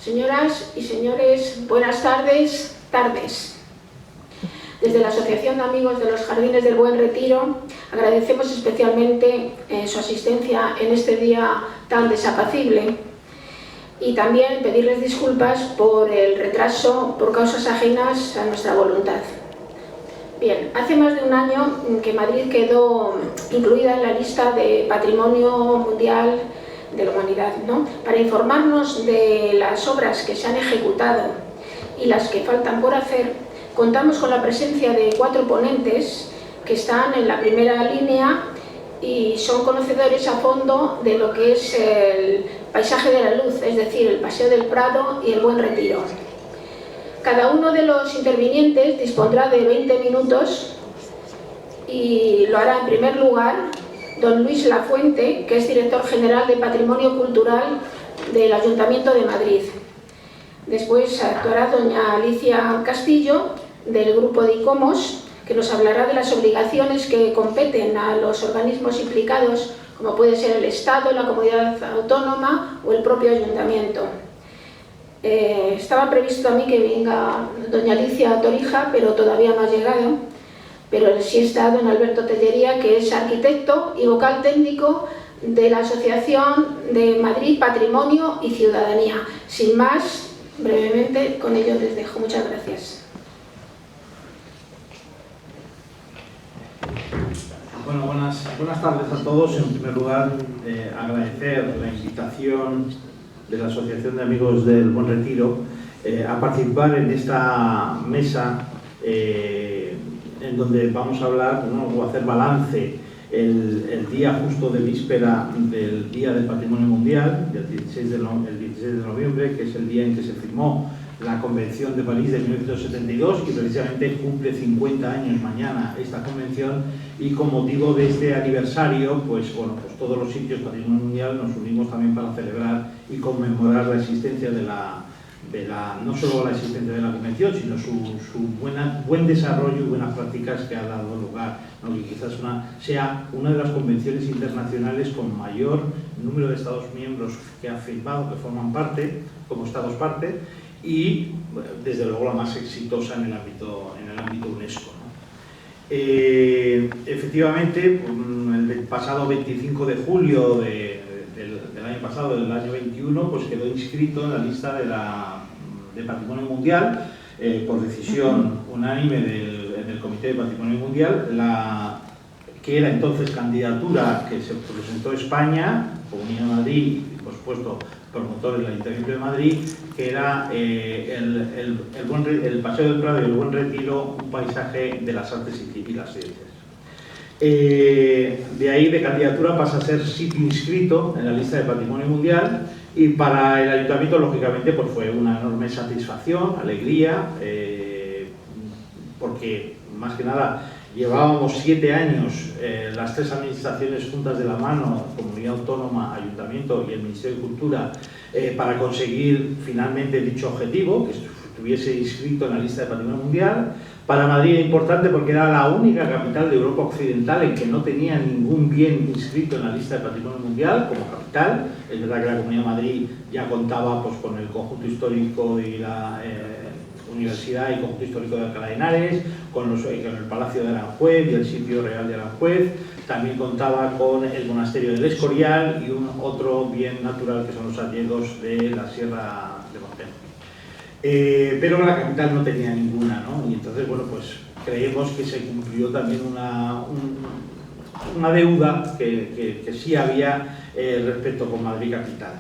Señoras y señores, buenas tardes. Desde la Asociación de Amigos de los Jardines del Buen Retiro agradecemos especialmente su asistencia en este día tan desapacible y también pedirles disculpas por el retraso por causas ajenas a nuestra voluntad. Bien, hace más de un año que Madrid quedó incluida en la lista de Patrimonio Mundial de la Humanidad, ¿no? Para informarnos de las obras que se han ejecutado y las que faltan por hacer, contamos con la presencia de 4 ponentes que están en la primera línea y son conocedores a fondo de lo que es el paisaje de la luz, es decir, el Paseo del Prado y el Buen Retiro. Cada uno de los intervinientes dispondrá de 20 minutos y lo hará en primer lugar don Luis Lafuente, que es director general de Patrimonio Cultural del Ayuntamiento de Madrid. Después actuará doña Alicia Castillo, del grupo de ICOMOS, que nos hablará de las obligaciones que competen a los organismos implicados, como puede ser el Estado, la comunidad autónoma o el propio ayuntamiento. Estaba previsto a mí que venga doña Alicia Torija, pero todavía no ha llegado. Pero sí está don Alberto Tellería, que es arquitecto y vocal técnico de la Asociación de Madrid Patrimonio y Ciudadanía. Sin más, brevemente, con ello les dejo. Muchas gracias. Bueno, buenas tardes a todos. En primer lugar, agradecer la invitación de la Asociación de Amigos del Buen Retiro a participar en esta mesa en donde vamos a hablar, o hacer balance el día justo de víspera del Día del Patrimonio Mundial, el 16 de noviembre, que es el día en que se firmó la Convención de París de 1972, y precisamente cumple 50 años mañana esta convención, y con motivo de este aniversario, pues todos los sitios Patrimonio Mundial nos unimos también para celebrar y conmemorar la existencia no solo la existencia de la convención, sino su buen desarrollo y buenas prácticas que ha dado lugar, ¿no? Que quizás sea una de las convenciones internacionales con mayor número de Estados miembros que ha firmado, que forman parte, como Estados parte, y desde luego la más exitosa en el ámbito UNESCO, ¿no? Efectivamente, el pasado 25 de julio del año pasado, del año 21, pues quedó inscrito en la lista de Patrimonio Mundial por decisión unánime del Comité de Patrimonio Mundial, que era entonces candidatura que se presentó España, Comunidad de Madrid y por supuesto promotores del Ayuntamiento de Madrid, que era el Paseo del Prado y el Buen Retiro, un paisaje de las artes y las ciencias. De ahí, de candidatura, pasa a ser sitio inscrito en la lista de Patrimonio Mundial, y para el Ayuntamiento, lógicamente, pues fue una enorme satisfacción, alegría, porque, más que nada, llevábamos 7 años, las 3 administraciones juntas de la mano, Comunidad Autónoma, Ayuntamiento y el Ministerio de Cultura, para conseguir finalmente dicho objetivo, que estuviese inscrito en la lista de Patrimonio Mundial. Para Madrid era importante porque era la única capital de Europa Occidental en que no tenía ningún bien inscrito en la lista de Patrimonio Mundial como capital. Es verdad que la Comunidad de Madrid ya contaba pues, con el conjunto histórico de la Universidad y conjunto histórico de Alcalá de Henares, con el Palacio de Aranjuez y el sitio real de Aranjuez. También contaba con el monasterio del Escorial y otro bien natural que son los hayedos de la Sierra de Montejo. Pero la capital no tenía ninguna, ¿no? Y entonces, bueno, pues creemos que se cumplió también una deuda que sí había respecto con Madrid capital.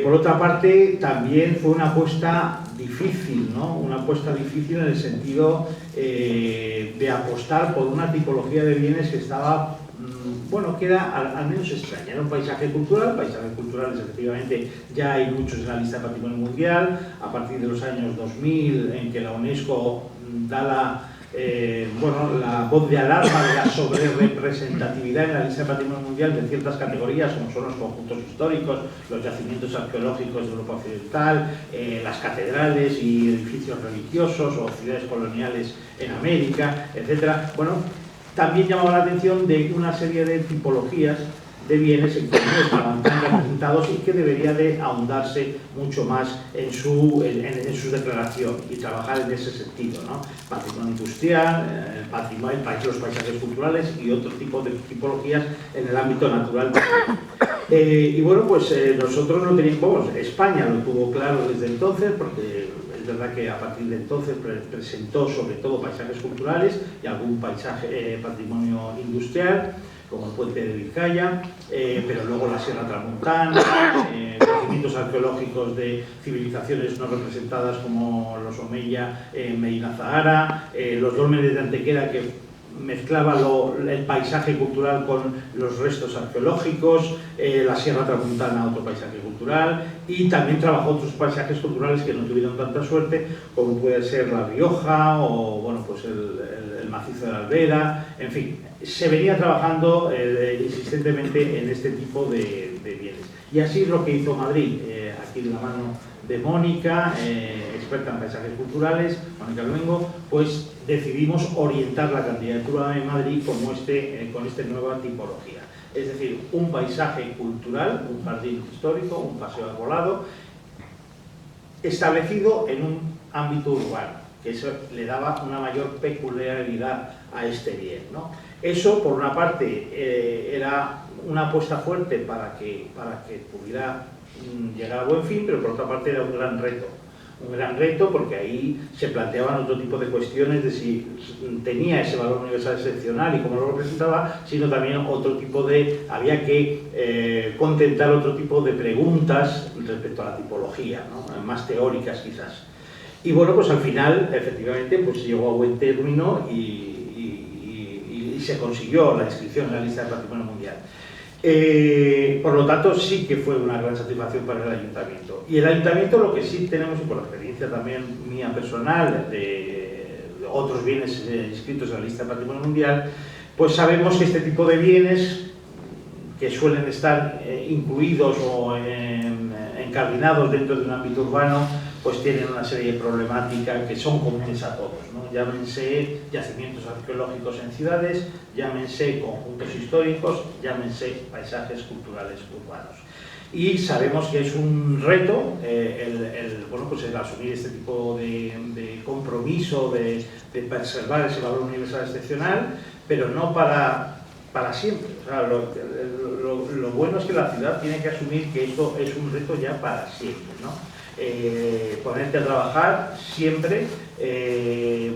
Por otra parte, también fue una apuesta difícil, ¿no? Una apuesta difícil en el sentido de apostar por una tipología de bienes que estaba, bueno, que era al menos extraña. Era un paisaje cultural. Paisajes culturales, efectivamente, ya hay muchos en la lista de Patrimonio Mundial, a partir de los años 2000, en que la UNESCO da la voz de alarma de la sobrerepresentatividad en la lista de Patrimonio Mundial de ciertas categorías, como son los conjuntos históricos, los yacimientos arqueológicos de Europa Occidental, las catedrales y edificios religiosos o ciudades coloniales en América, etc. Bueno, también llamaba la atención de una serie de tipologías de bienes que no estaban tan representados y que debería de ahondarse mucho más en su declaración y trabajar en ese sentido, ¿no? Patrimonio industrial, los paisajes culturales y otro tipo de tipologías en el ámbito natural. Y bueno, pues nosotros no teníamos, España lo tuvo claro desde entonces, porque es verdad que a partir de entonces presentó sobre todo paisajes culturales y algún patrimonio industrial, como el puente de Vizcaya, pero luego la Sierra Tramontana, yacimientos arqueológicos de civilizaciones no representadas como los Omeya, Medina Zahara, los dólmenes de Antequera, que mezclaba el paisaje cultural con los restos arqueológicos, la Sierra Tramontana, otro paisaje cultural, y también trabajó otros paisajes culturales que no tuvieron tanta suerte, como puede ser La Rioja o bueno, pues el macizo de la Albera, en fin, se venía trabajando insistentemente en este tipo de bienes. Y así es lo que hizo Madrid, aquí de la mano de Mónica, experta en paisajes culturales, Mónica Luengo, pues decidimos orientar la candidatura de Madrid con esta nueva tipología. Es decir, un paisaje cultural, un jardín histórico, un paseo arbolado, establecido en un ámbito urbano, que eso le daba una mayor peculiaridad a este bien, ¿no? Eso, por una parte, era una apuesta fuerte para que pudiera llegar a buen fin, pero por otra parte era un gran reto porque ahí se planteaban otro tipo de cuestiones de si tenía ese valor universal excepcional y cómo lo representaba, sino también había que contentar otro tipo de preguntas respecto a la tipología, ¿no? Más teóricas quizás. Y bueno, pues al final, efectivamente, pues llegó a buen término y se consiguió la inscripción en la lista de Patrimonio Mundial. Por lo tanto, sí que fue una gran satisfacción para el Ayuntamiento. Y el Ayuntamiento, lo que sí tenemos, y por la experiencia también mía personal de otros bienes inscritos en la lista de Patrimonio Mundial, pues sabemos que este tipo de bienes, que suelen estar incluidos o encardinados dentro de un ámbito urbano, pues tienen una serie de problemáticas que son comunes a todos, ¿no? Llámense yacimientos arqueológicos en ciudades, llámense conjuntos históricos, llámense paisajes culturales urbanos. Y sabemos que es un reto bueno, pues el asumir este tipo de compromiso de preservar ese valor universal excepcional, pero no para siempre. O sea, lo bueno es que la ciudad tiene que asumir que esto es un reto ya para siempre, ¿no? Ponerte a trabajar siempre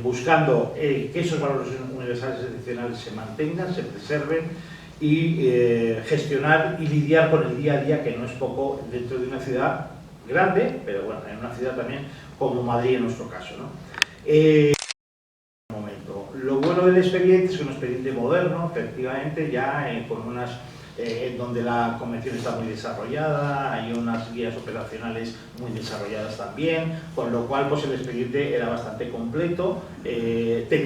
buscando que esos valores universales excepcionales se mantengan, se preserven y gestionar y lidiar con el día a día, que no es poco dentro de una ciudad grande, pero bueno, en una ciudad también como Madrid en nuestro caso, ¿no? Lo bueno del expediente es un expediente moderno, efectivamente, ya con unas en donde la convención está muy desarrollada, hay unas guías operacionales muy desarrolladas también, con lo cual pues el expediente era bastante completo,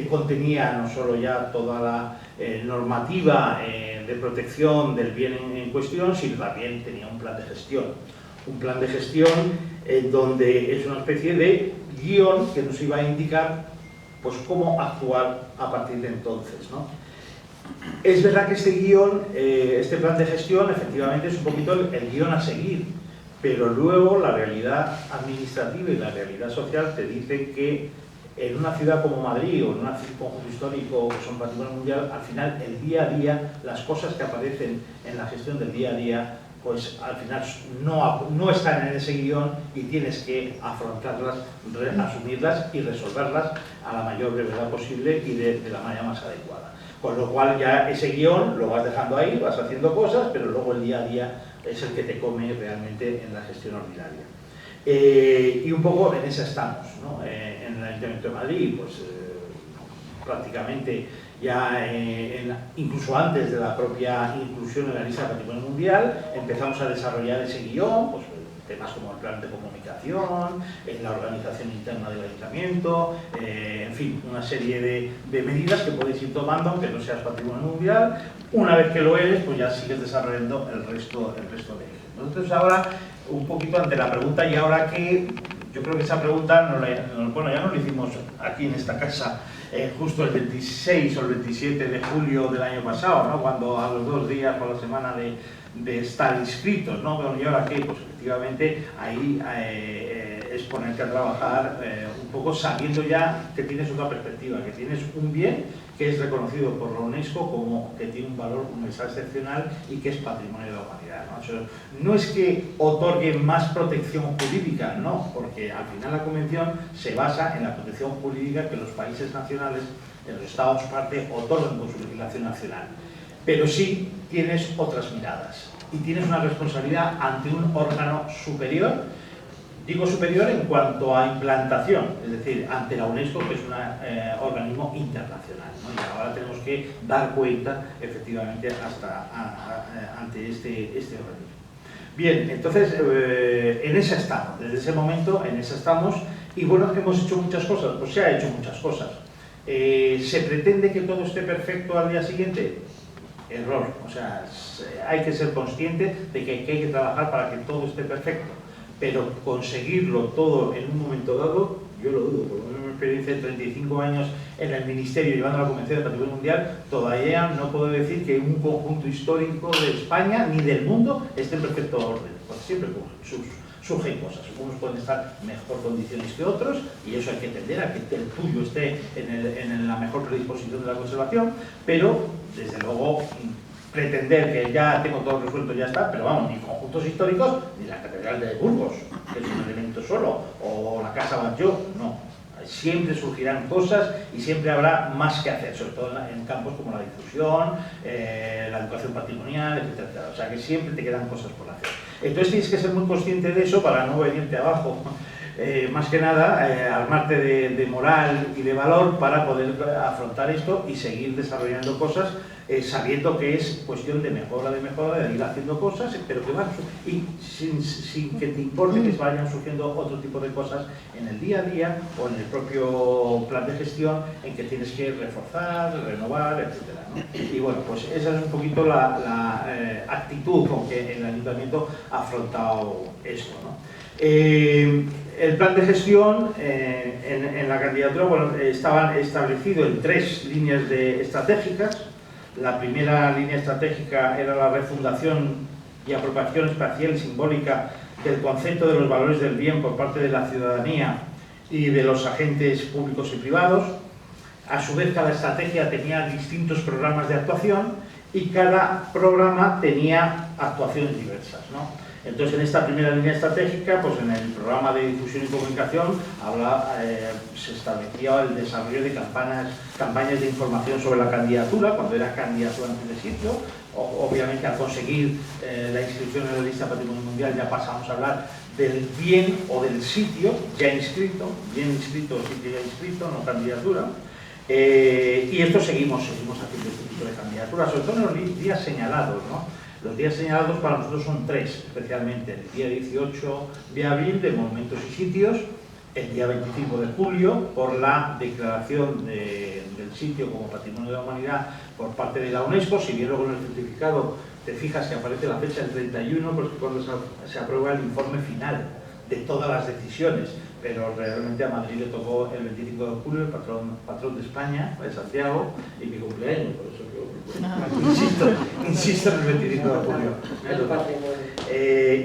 contenía no solo ya toda la normativa de protección del bien en cuestión, sino también tenía un plan de gestión. Un plan de gestión donde es una especie de guión que nos iba a indicar pues cómo actuar a partir de entonces, ¿no? Es verdad que este guión, este plan de gestión, efectivamente es un poquito el guión a seguir, pero luego la realidad administrativa y la realidad social te dicen que en una ciudad como Madrid o en un conjunto histórico que son patrimonio mundial, al final el día a día, las cosas que aparecen en la gestión del día a día, pues al final no están en ese guión y tienes que afrontarlas, asumirlas y resolverlas a la mayor brevedad posible y de la manera más adecuada. Con lo cual ya ese guión lo vas dejando ahí, vas haciendo cosas, pero luego el día a día es el que te come realmente en la gestión ordinaria. Y un poco en esa estamos, ¿no? En el Ayuntamiento de Madrid, pues prácticamente ya incluso antes de la propia inclusión en la lista de Patrimonio Mundial, empezamos a desarrollar ese guión, pues temas como el plan de comunicación, la organización interna del ayuntamiento, en fin, una serie de medidas que podéis ir tomando aunque no seas patrimonio mundial. Una vez que lo eres, pues ya sigues desarrollando el resto de ellos. Nosotros ahora, un poquito ante la pregunta, ¿y ahora qué? yo creo que esa pregunta, bueno, ya nos lo hicimos aquí en esta casa justo el 26 o el 27 de julio del año pasado, ¿no? Cuando a los 2 días por la semana de estar inscritos, ¿no? Bueno, ¿y ahora qué? Pues efectivamente ahí es ponerte a trabajar un poco sabiendo ya que tienes otra perspectiva, que tienes un bien que es reconocido por la UNESCO como que tiene un valor universal excepcional y que es patrimonio de la humanidad, ¿no? Eso no es que otorgue más protección jurídica, no, porque al final la Convención se basa en la protección jurídica que los países nacionales, los Estados parte, otorgan con su legislación nacional. Pero sí tienes otras miradas y tienes una responsabilidad ante un órgano superior. Digo superior en cuanto a implantación, es decir, ante la UNESCO, que es un organismo internacional, ¿no? Y ahora tenemos que dar cuenta, efectivamente, ante este organismo. Bien, entonces, en esa estamos, desde ese momento, en esa estamos, y bueno, hemos hecho muchas cosas, pues se ha hecho muchas cosas. ¿Se pretende que todo esté perfecto al día siguiente? Error, o sea, hay que ser consciente de que hay que trabajar para que todo esté perfecto. Pero conseguirlo todo en un momento dado, yo lo dudo, por una experiencia de 35 años en el Ministerio llevando la Convención de Patrimonio Mundial, todavía no puedo decir que un conjunto histórico de España ni del mundo esté en perfecto orden, porque siempre surgen cosas, unos pueden estar en mejor condiciones que otros y eso hay que tender a que el tuyo esté en la mejor predisposición de la conservación, pero desde luego pretender que ya tengo todo resuelto, ya está, pero vamos, ni conjuntos históricos, ni la Catedral de Burgos, que es un elemento solo, o la Casa Batlló, no. Siempre surgirán cosas y siempre habrá más que hacer, sobre todo en campos como la difusión, la educación patrimonial, etc. O sea que siempre te quedan cosas por hacer. Entonces tienes que ser muy consciente de eso para no venirte abajo. Más que nada, armarte de moral y de valor para poder afrontar esto y seguir desarrollando cosas sabiendo que es cuestión de mejora, de ir haciendo cosas, pero que van y sin que te importe que vayan surgiendo otro tipo de cosas en el día a día o en el propio plan de gestión en que tienes que reforzar, renovar, etcétera, ¿no? Y bueno, pues esa es un poquito la actitud con que el Ayuntamiento ha afrontado esto, ¿no? El plan de gestión en la candidatura, bueno, estaba establecido en 3 líneas estratégicas. La primera línea estratégica era la refundación y apropiación espacial y simbólica del concepto de los valores del bien por parte de la ciudadanía y de los agentes públicos y privados. A su vez, cada estrategia tenía distintos programas de actuación y cada programa tenía actuaciones diversas, ¿no? Entonces, en esta primera línea estratégica, pues en el programa de difusión y comunicación se establecía el desarrollo de campañas de información sobre la candidatura, cuando era candidatura en el sitio. Obviamente, al conseguir la inscripción en la lista Patrimonio Mundial, ya pasamos a hablar del bien o del sitio ya inscrito, bien inscrito o sitio ya inscrito, no candidatura. Y esto seguimos haciendo este tipo de candidaturas, sobre todo en los días señalados, ¿no? Los días señalados para nosotros son 3, especialmente el día 18 de abril de monumentos y sitios, el día 25 de julio por la declaración del sitio como Patrimonio de la Humanidad por parte de la UNESCO. Si bien luego en el certificado te fijas que aparece la fecha del 31, pues cuando se aprueba el informe final de todas las decisiones, pero realmente a Madrid le tocó el 25 de julio, el patrón de España, de Santiago, y mi cumpleaños, por eso yo insisto en el 25 de julio.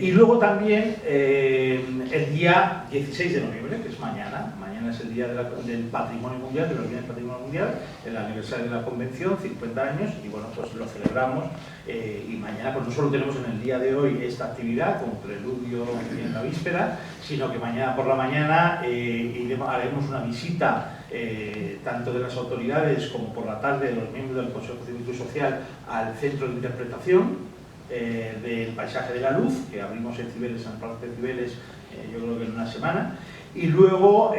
Y luego también el día 16 de noviembre, que es mañana es el día del Patrimonio Mundial, de los bienes Patrimonio Mundial, el aniversario de la Convención, 50 años, y bueno, pues lo celebramos. Y mañana pues no solo tenemos en el día de hoy esta actividad como preludio en la víspera, sino que mañana por la mañana haremos una visita tanto de las autoridades como por la tarde de los miembros del Consejo Cívico y Social al Centro de Interpretación del Paisaje de la Luz, que abrimos en Cibeles, en el Parque de Cibeles, yo creo que en una semana. Y luego,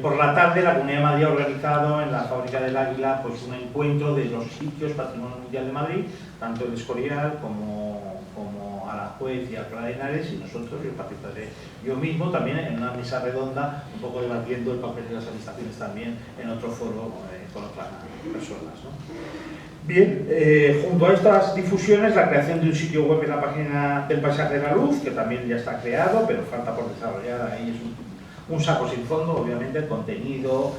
por la tarde, la Comunidad de Madrid ha organizado en la Fábrica del Águila pues, un encuentro de los sitios Patrimonio Mundial de Madrid, tanto el Escorial como Juez y Alcalá de Henares, y nosotros, yo participaré yo mismo también en una mesa redonda, un poco debatiendo el papel de las administraciones también en otro foro con otras personas, ¿no? Bien, junto a estas difusiones, la creación de un sitio web en la página del Paisaje de la Luz, que también ya está creado, pero falta por desarrollar, ahí es un saco sin fondo, obviamente, contenido,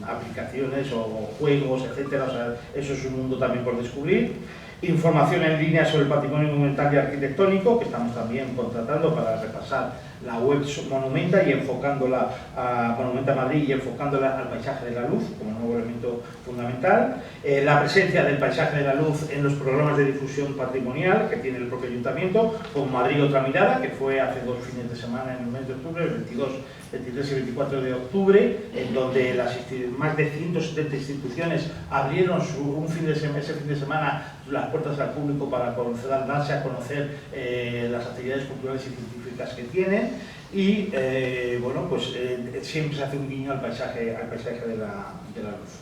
aplicaciones o juegos, etcétera. O sea, eso es un mundo también por descubrir. Información en línea sobre el patrimonio monumental y arquitectónico, que estamos también contratando para repasar la web Monumenta y enfocándola a Monumenta Madrid y enfocándola al Paisaje de la Luz como nuevo elemento fundamental. La presencia del Paisaje de la Luz en los programas de difusión patrimonial que tiene el propio ayuntamiento, como Madrid Otra Mirada, que fue hace 2 fines de semana en el mes de octubre, el 23 y 24 de octubre, en donde más de 170 instituciones abrieron ese fin de semana las puertas al público para darse a conocer las actividades culturales y científicas que tienen, y bueno, pues siempre se hace un guiño al paisaje de la Luz.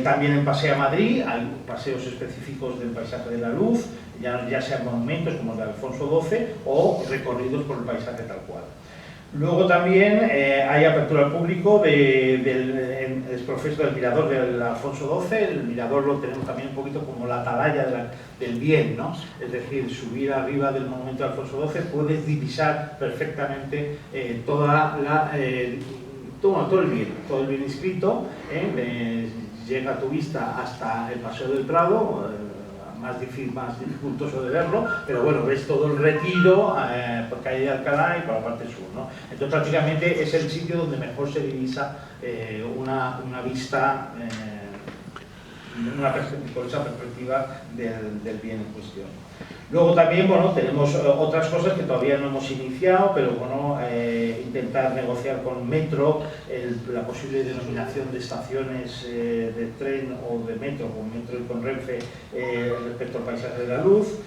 También en Pasea Madrid hay paseos específicos del Paisaje de la Luz, ya sean monumentos como el de Alfonso XII o recorridos por el paisaje tal cual. Luego también hay apertura al público del exprofeso del mirador del Alfonso XII. El mirador lo tenemos también un poquito como la atalaya del bien, ¿no? Es decir, subir arriba del monumento de Alfonso XII puedes divisar perfectamente todo el bien inscrito, llega a tu vista hasta el Paseo del Prado, más dificultoso de verlo, pero bueno, ves todo el Retiro por calle de Alcalá y por la parte sur, ¿no? Entonces prácticamente es el sitio donde mejor se divisa una vista con esa perspectiva del bien en cuestión. Luego también, bueno, tenemos otras cosas que todavía no hemos iniciado, pero bueno, intentar negociar con Metro la posible denominación de estaciones de tren o de metro, con Metro y con Renfe, respecto al Paisaje de la Luz.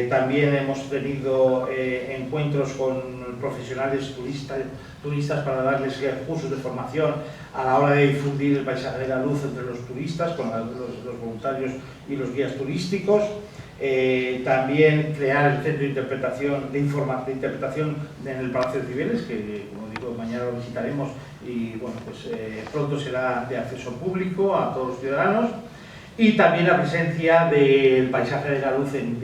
También hemos tenido encuentros con profesionales turistas para darles cursos de formación a la hora de difundir el Paisaje de la Luz entre los turistas, con los voluntarios y los guías turísticos. También crear el centro de interpretación en el Palacio de Cibeles, que como digo, mañana lo visitaremos y bueno, pues pronto será de acceso público a todos los ciudadanos. Y también la presencia del Paisaje de la Luz en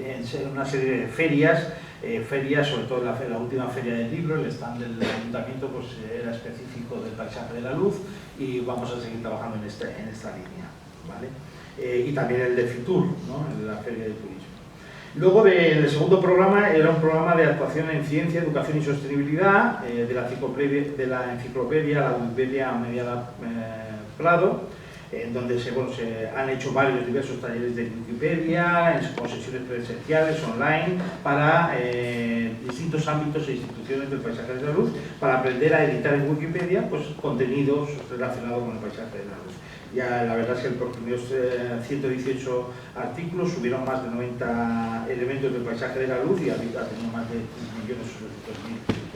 una serie de ferias, sobre todo la última feria del libro. El stand del ayuntamiento pues era específico del Paisaje de la Luz y vamos a seguir trabajando en esta línea, ¿vale? Y también el de Fitur, ¿no? La feria de turismo. Luego el segundo programa era un programa de actuación en ciencia, educación y sostenibilidad de la enciclopedia, la Wikipedia Mediana Prado, en donde se han hecho diversos talleres de Wikipedia, con sesiones presenciales, online, para distintos ámbitos e instituciones del Paisaje de la Luz, para aprender a editar en Wikipedia pues, contenidos relacionados con el Paisaje de la Luz. Ya la verdad es que por primeros 118 artículos subieron más de 90 elementos del Paisaje de la Luz y ha tenido más de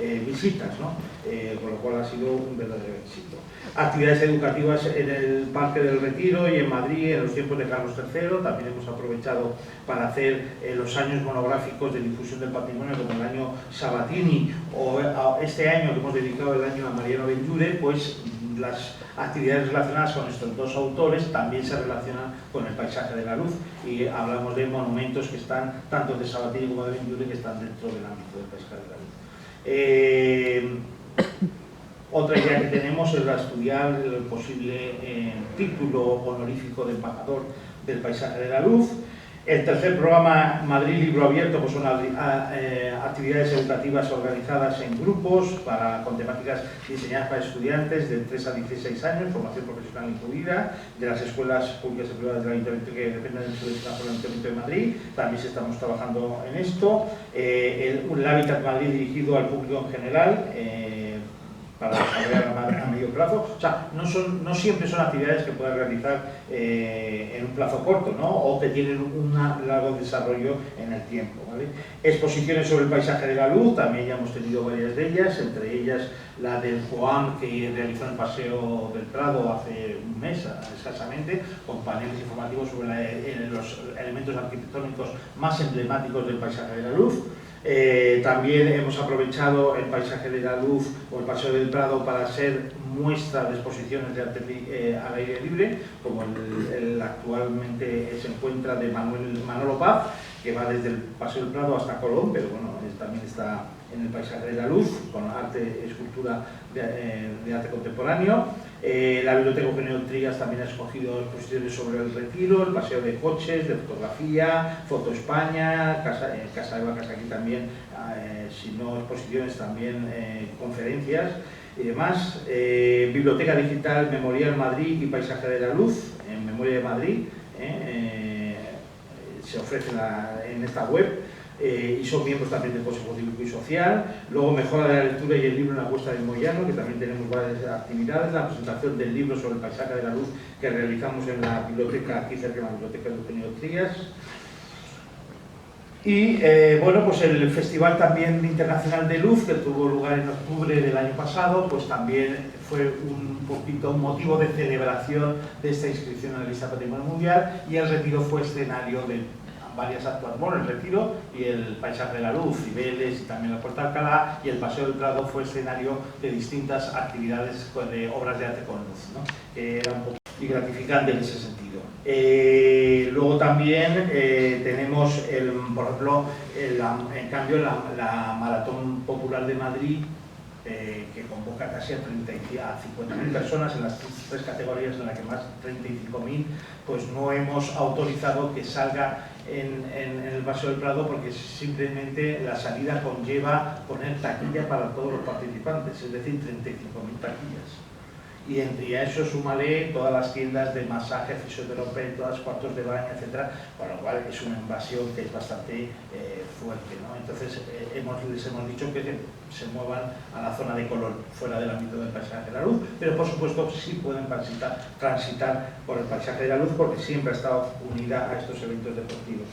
1.800.000 visitas, ¿no? Con lo cual ha sido un verdadero éxito. Actividades educativas en el Parque del Retiro y en Madrid en los tiempos de Carlos III. También hemos aprovechado para hacer los años monográficos de difusión del patrimonio, como el año Sabatini o este año que hemos dedicado el año a Mariano Benlliure, pues las actividades relacionadas con estos dos autores también se relacionan con el Paisaje de la Luz y hablamos de monumentos que están, tanto de Sabatini como de Benlliure, que están dentro del ámbito del Paisaje de la Luz. Otra idea que tenemos es la estudiar el posible título honorífico de embajador del Paisaje de la Luz. El tercer programa, Madrid Libro Abierto, pues son actividades educativas organizadas en grupos con temáticas diseñadas para estudiantes de 3 a 16 años, formación profesional incluida, de las escuelas públicas y privadas del Ayuntamiento que dependen del Ayuntamiento de Madrid. También estamos trabajando en esto. El Hábitat Madrid dirigido al público en general, para desarrollar a medio plazo. O sea, no siempre son actividades que puedas realizar en un plazo corto, ¿no? O que tienen un largo desarrollo en el tiempo, ¿vale? Exposiciones sobre el paisaje de la luz, también ya hemos tenido varias de ellas, entre ellas la del COAM que realizó en el Paseo del Prado hace un mes escasamente, con paneles informativos sobre los elementos arquitectónicos más emblemáticos del paisaje de la luz. También hemos aprovechado el paisaje de la luz o el Paseo del Prado para ser muestra de exposiciones de arte al aire libre, como el actualmente se encuentra de Manolo Paz, que va desde el Paseo del Prado hasta Colón, pero bueno, también está en el paisaje de la luz, con arte, escultura de arte contemporáneo. La Biblioteca Eugenio Trías también ha escogido exposiciones sobre el Retiro, el paseo de coches, de fotografía, Foto España, Casa de Vacas aquí también, si no exposiciones, también conferencias y demás. Biblioteca Digital Memorial Madrid y Paisaje de la Luz, en Memoria de Madrid, se ofrece en esta web. Y son miembros también del Consejo Cívico y Social. Luego, mejora de la lectura y el libro en la Cuesta del Moyano, que también tenemos varias actividades. La presentación del libro sobre el paisaje de la luz que realizamos en la biblioteca, aquí cerca de la Biblioteca de Eugenio Trías. Y bueno, pues el Festival también Internacional de Luz, que tuvo lugar en octubre del año pasado, pues también fue un motivo de celebración de esta inscripción en la lista Patrimonio Mundial, y el Retiro fue escenario de varias actuaciones. Bueno, el Retiro y el Paisaje de la Luz, Cibeles y también la Puerta de Alcalá, y el Paseo del Prado fue escenario de distintas actividades de obras de arte con luz, ¿no? Que era un poco y gratificante en ese sentido. Luego también tenemos, por ejemplo, en cambio la Maratón Popular de Madrid, que convoca casi a 50.000 personas en las tres categorías, en las que más 35.000, pues no hemos autorizado que salga en el Paseo del Prado, porque simplemente la salida conlleva poner taquilla para todos los participantes, es decir, 35.000 taquillas. Y a eso súmale todas las tiendas de masaje, fisioterapia, todas los cuartos de baño, etcétera, con lo cual es una invasión que es bastante fuerte, ¿no? Entonces les hemos dicho que se muevan a la zona de color, fuera del ámbito del paisaje de la luz, pero por supuesto sí pueden transitar por el paisaje de la luz, porque siempre ha estado unida a estos eventos deportivos.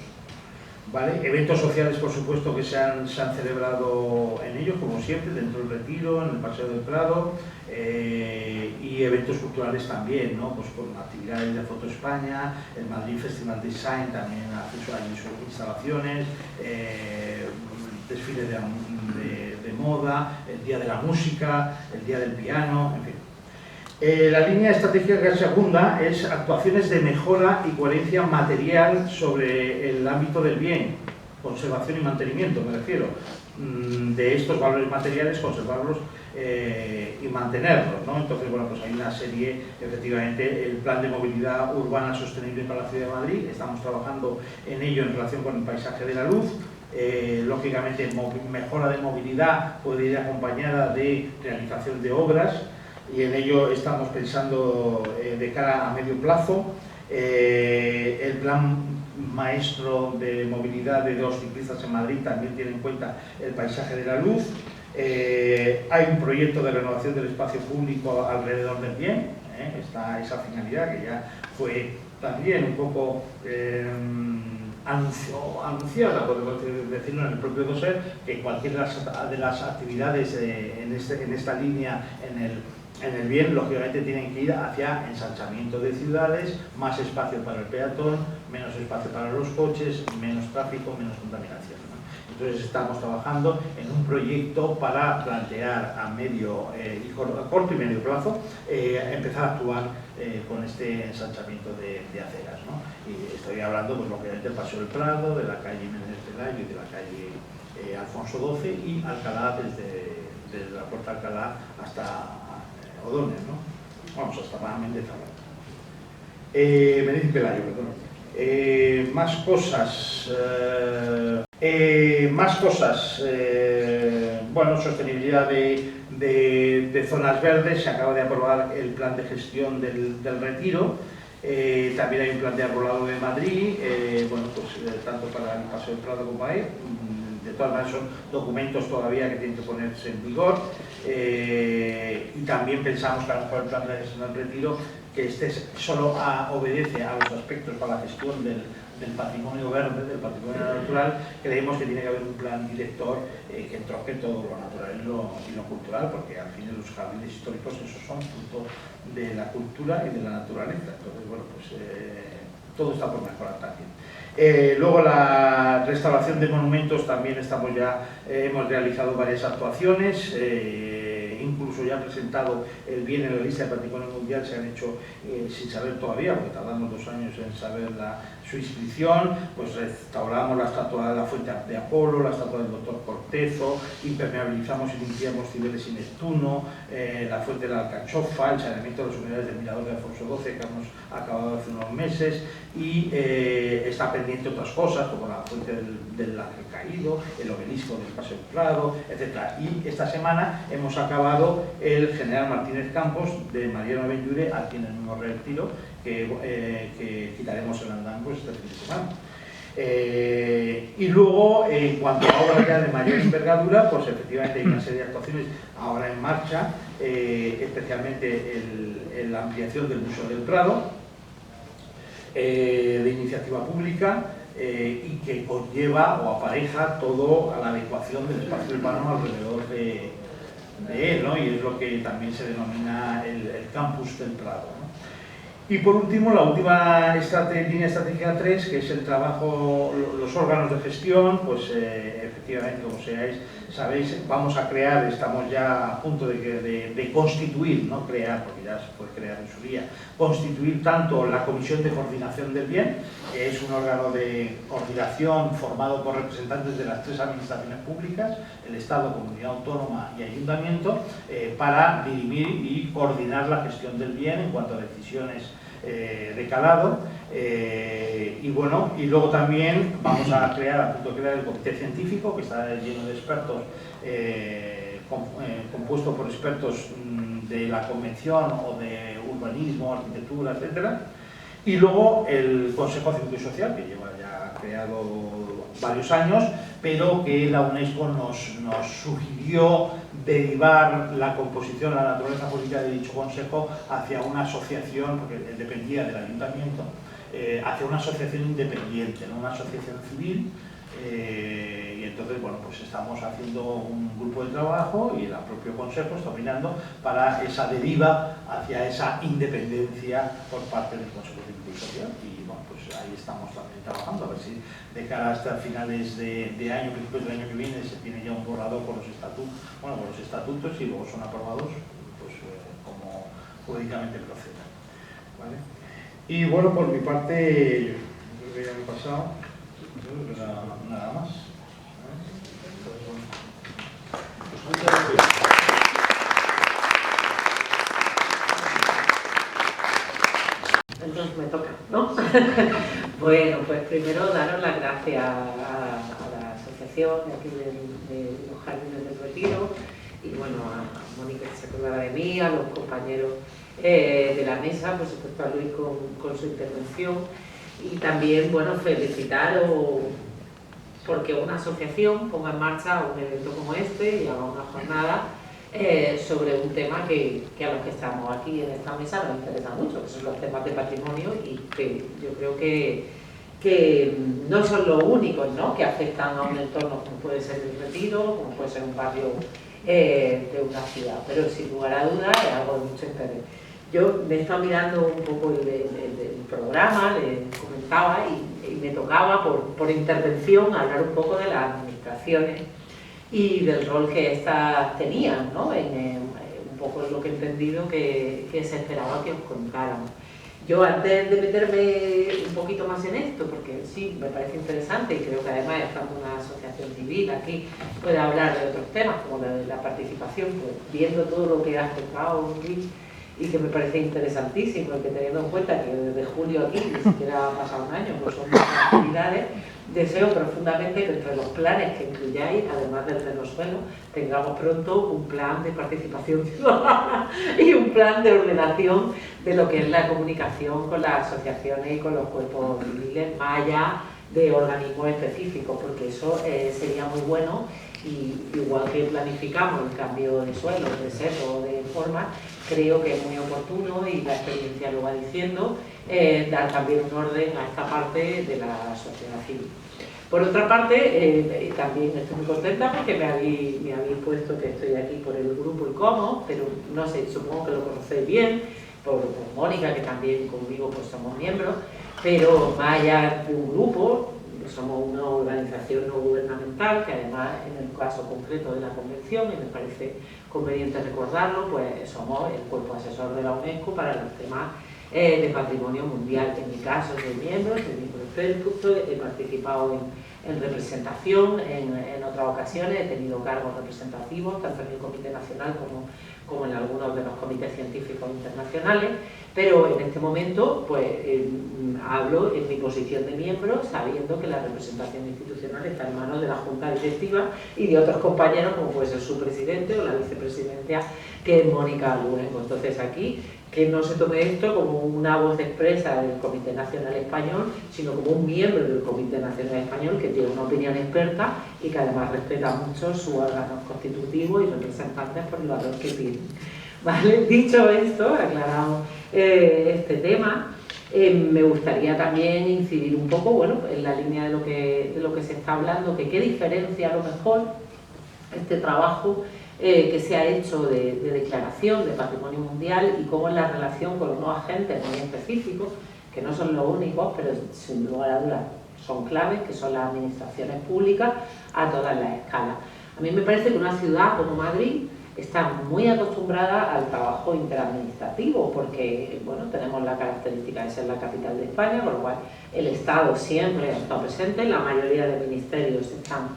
¿Vale? Eventos sociales, por supuesto, que se han celebrado en ellos, como siempre, dentro del Retiro, en el Paseo del Prado, y eventos culturales también, ¿no? Pues con actividades de Foto España, el Madrid Festival Design también hace sus instalaciones, desfiles de moda, el Día de la Música, el Día del Piano, en fin. La línea estratégica segunda es actuaciones de mejora y coherencia material sobre el ámbito del bien, conservación y mantenimiento, me refiero, de estos valores materiales, conservarlos y mantenerlos, ¿no? Entonces, bueno, pues hay una serie, efectivamente, el Plan de Movilidad Urbana Sostenible para la Ciudad de Madrid, estamos trabajando en ello en relación con el paisaje de la luz. Lógicamente, mejora de movilidad puede ir acompañada de realización de obras, y en ello estamos pensando de cara a medio plazo. El plan maestro de movilidad de los ciclistas en Madrid también tiene en cuenta el paisaje de la luz. Hay un proyecto de renovación del espacio público alrededor del bien, está esa finalidad que ya fue también un poco anunciada, podemos decirlo, en el propio dossier, que cualquiera de las actividades en esta línea en el bien, lógicamente, tienen que ir hacia ensanchamiento de ciudades, más espacio para el peatón, menos espacio para los coches, menos tráfico, menos contaminación, ¿no? Entonces estamos trabajando en un proyecto para plantear a corto y medio plazo empezar a actuar con este ensanchamiento de aceras, ¿no? Y estoy hablando, pues, lógicamente, del Paseo del Prado, de la calle Menéndez Pelayo y de la calle Alfonso XII, y Alcalá, desde la Puerta de Alcalá hasta O'Donnell, ¿no? Vamos, hasta Méndez Menéndez Pelayo, perdón. Más cosas. Bueno, sostenibilidad de zonas verdes. Se acaba de aprobar el plan de gestión del Retiro. También hay un plan de arbolado de Madrid, bueno, pues tanto para el Paseo del Prado como ahí. De todas maneras, son documentos todavía que tienen que ponerse en vigor. también pensamos que a lo mejor el plan de gestión del retiro, que este solo obedece a los aspectos para la gestión del patrimonio verde, del patrimonio natural, creemos que tiene que haber un plan director que entronque todo lo natural y lo cultural, porque al fin los jardines históricos esos son fruto de la cultura y de la naturaleza. Entonces, bueno, pues todo está por mejorar también. Luego la restauración de monumentos también hemos realizado varias actuaciones, incluso ya presentado el bien en la lista de patrimonio mundial, se han hecho sin saber todavía, porque tardamos 2 años en saber su inscripción. Pues restauramos la estatua de la Fuente de Apolo, la estatua del Doctor Cortezo, impermeabilizamos y limpiamos Cibeles y Neptuno, la Fuente de la Alcachofa, el saneamiento de los humedales del Mirador de Alfonso XII, que hemos acabado hace unos meses, y está pendiente otras cosas, como la Fuente del Ángel Caído, el obelisco del Paseo del Prado, etc. Y esta semana hemos acabado el General Martínez Campos de Mariano Benlliure, aquí en el mismo retiro, que quitaremos el andamio pues, este fin de semana. Y luego, en cuanto a obras ya de mayor envergadura, pues efectivamente hay una serie de actuaciones ahora en marcha, especialmente la ampliación del Museo del Prado, de iniciativa pública, y que conlleva o apareja todo a la adecuación del espacio urbano alrededor de él, ¿no? Y es lo que también se denomina el campus del Prado, ¿no? Y por último, la última línea estratégica 3, que es el trabajo, los órganos de gestión, pues efectivamente, como sabéis, vamos a crear, estamos ya a punto de constituir, no crear, porque ya se puede crear en su día, constituir tanto la Comisión de Coordinación del Bien, que es un órgano de coordinación formado por representantes de las 3 administraciones públicas, el Estado, Comunidad Autónoma y Ayuntamiento, para dirimir y coordinar la gestión del bien en cuanto a decisiones de calado, y bueno, y luego también vamos a punto de crear el comité científico, que está lleno de expertos, compuesto por expertos de la convención o de urbanismo, arquitectura, etcétera. Y luego el Consejo Cívico y Social, que lleva ya creado varios años, pero que la UNESCO nos sugirió derivar la composición, la naturaleza política de dicho consejo hacia una asociación, porque dependía del ayuntamiento, hacia una asociación independiente, ¿no? Una asociación civil. Y entonces, bueno, pues estamos haciendo un grupo de trabajo y el propio Consejo está opinando para esa deriva hacia esa independencia por parte del Consejo Cívico y Social. Y bueno, pues ahí estamos también trabajando, a ver si de cara hasta finales de año, principios del año que viene, se tiene ya un borrador con los estatutos, y luego son aprobados, pues como jurídicamente procedan, ¿vale? Y bueno, por mi parte, yo creo que ya me he pasado. Nada más. Entonces me toca, ¿no? Bueno, pues primero daros las gracias a la asociación de aquí de los Jardines del Retiro, y bueno, a Mónica, que se acordará de mí, a los compañeros de la mesa, por supuesto a Luis con su intervención. Y también, bueno, felicitaros porque una asociación ponga en marcha un evento como este y haga una jornada sobre un tema que a los que estamos aquí en esta mesa nos interesa mucho, que son los temas de patrimonio, y que yo creo que no son los únicos, ¿no?, que afectan a un entorno como puede ser el Retiro, como puede ser un barrio de una ciudad, pero sin lugar a dudas es algo de mucho interés. Yo me estaba mirando un poco el programa, le comentaba, y me tocaba por intervención hablar un poco de las administraciones y del rol que éstas tenían, ¿no? Un poco es lo que he entendido que se esperaba que os contáramos. Yo, antes de meterme un poquito más en esto, porque sí, me parece interesante, y creo que además, estando una asociación civil aquí, puede hablar de otros temas, como la participación, pues viendo todo lo que has contado, Luis, y que me parece interesantísimo, y que teniendo en cuenta que desde julio aquí ni siquiera ha pasado un año, pues son muchas actividades, deseo profundamente que entre los planes que incluyáis, además del renosuelo, tengamos pronto un plan de participación ciudadana y un plan de ordenación de lo que es la comunicación con las asociaciones y con los cuerpos civiles, más allá de organismos específicos, porque eso sería muy bueno Y igual que planificamos el cambio de suelo, de seto, de forma, creo que es muy oportuno, y la experiencia lo va diciendo, dar también un orden a esta parte de la sociedad civil. Por otra parte, también estoy muy contenta porque me habéis puesto que estoy aquí por el grupo ICOMOS, pero no sé, supongo que lo conocéis bien, por Mónica, que también conmigo pues somos miembros, pero más allá de un grupo, somos una organización no gubernamental, que además en el caso concreto de la convención, y me parece conveniente recordarlo, pues somos el cuerpo asesor de la UNESCO para los temas de patrimonio mundial. En mi caso soy miembro experto, he participado en representación en otras ocasiones, he tenido cargos representativos tanto en el Comité Nacional como en algunos de los comités científicos internacionales, pero en este momento pues hablo en mi posición de miembro, sabiendo que la representación institucional está en manos de la Junta Directiva y de otros compañeros, como puede ser su presidente o la vicepresidenta, que es Mónica Luengo. Entonces aquí, que no se tome esto como una voz expresa del Comité Nacional Español, sino como un miembro del Comité Nacional Español que tiene una opinión experta y que además respeta mucho sus órganos constitutivos y representantes por el valor que tienen. ¿Vale? Dicho esto, aclarado este tema, me gustaría también incidir un poco, bueno, en la línea de lo que se está hablando, que qué diferencia a lo mejor este trabajo que se ha hecho de declaración de patrimonio mundial y cómo es la relación con unos agentes muy específicos, que no son los únicos, pero sin lugar a dudas son claves, que son las administraciones públicas a todas las escalas. A mí me parece que una ciudad como Madrid está muy acostumbrada al trabajo interadministrativo, porque bueno, tenemos la característica de ser la capital de España, con lo cual el Estado siempre está presente, la mayoría de ministerios están,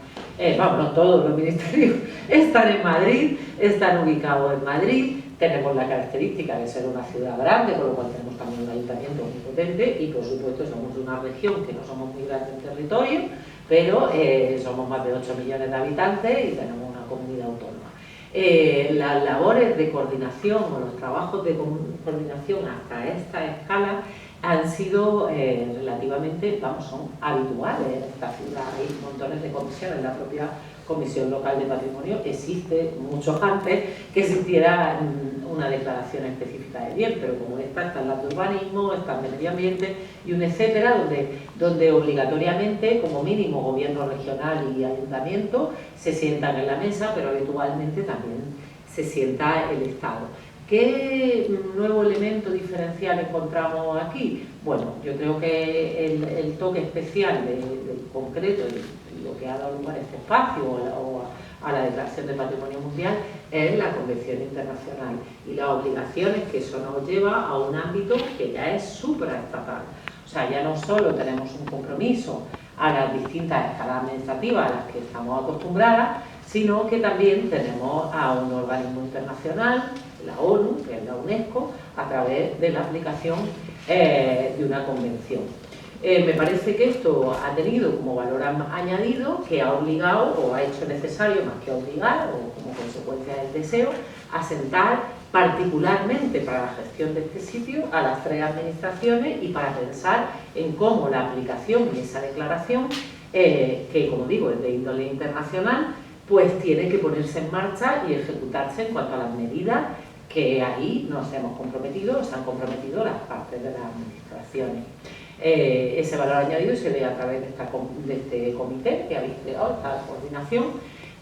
no todos los ministerios están en Madrid, están ubicados en Madrid, tenemos la característica de ser una ciudad grande, con lo cual tenemos también un ayuntamiento muy potente y por supuesto somos de una región que no somos muy grandes en territorio, pero somos más de 8 millones de habitantes y tenemos una comunidad autónoma. Las labores de coordinación o los trabajos de coordinación hasta esta escala han sido relativamente, son habituales en esta ciudad. Hay montones de comisiones, la propia Comisión Local de Patrimonio existe mucho antes que existiera una declaración específica de bien, pero como esta, están las de urbanismo, están de medio ambiente y un etcétera, donde obligatoriamente, como mínimo, gobierno regional y ayuntamiento se sientan en la mesa, pero habitualmente también se sienta el Estado. ¿Qué nuevo elemento diferencial encontramos aquí? Bueno, yo creo que el toque especial del concreto y lo que ha dado lugar a este espacio o a la Declaración de Patrimonio Mundial es la Convención Internacional y las obligaciones que eso nos lleva a un ámbito que ya es supraestatal. O sea, ya no solo tenemos un compromiso a las distintas escalas administrativas a las que estamos acostumbradas, sino que también tenemos a un organismo internacional, la ONU, que es la UNESCO, a través de la aplicación de una convención. Me parece que esto ha tenido como valor añadido que ha obligado o ha hecho necesario, más que obligar, o como consecuencia del deseo, a sentar particularmente para la gestión de este sitio a las 3 administraciones y para pensar en cómo la aplicación de esa declaración, que como digo es de índole internacional, pues tiene que ponerse en marcha y ejecutarse en cuanto a las medidas que ahí nos hemos comprometido, se han comprometido las partes de las administraciones. Ese valor añadido se ve a través de este comité que habéis creado, esta coordinación,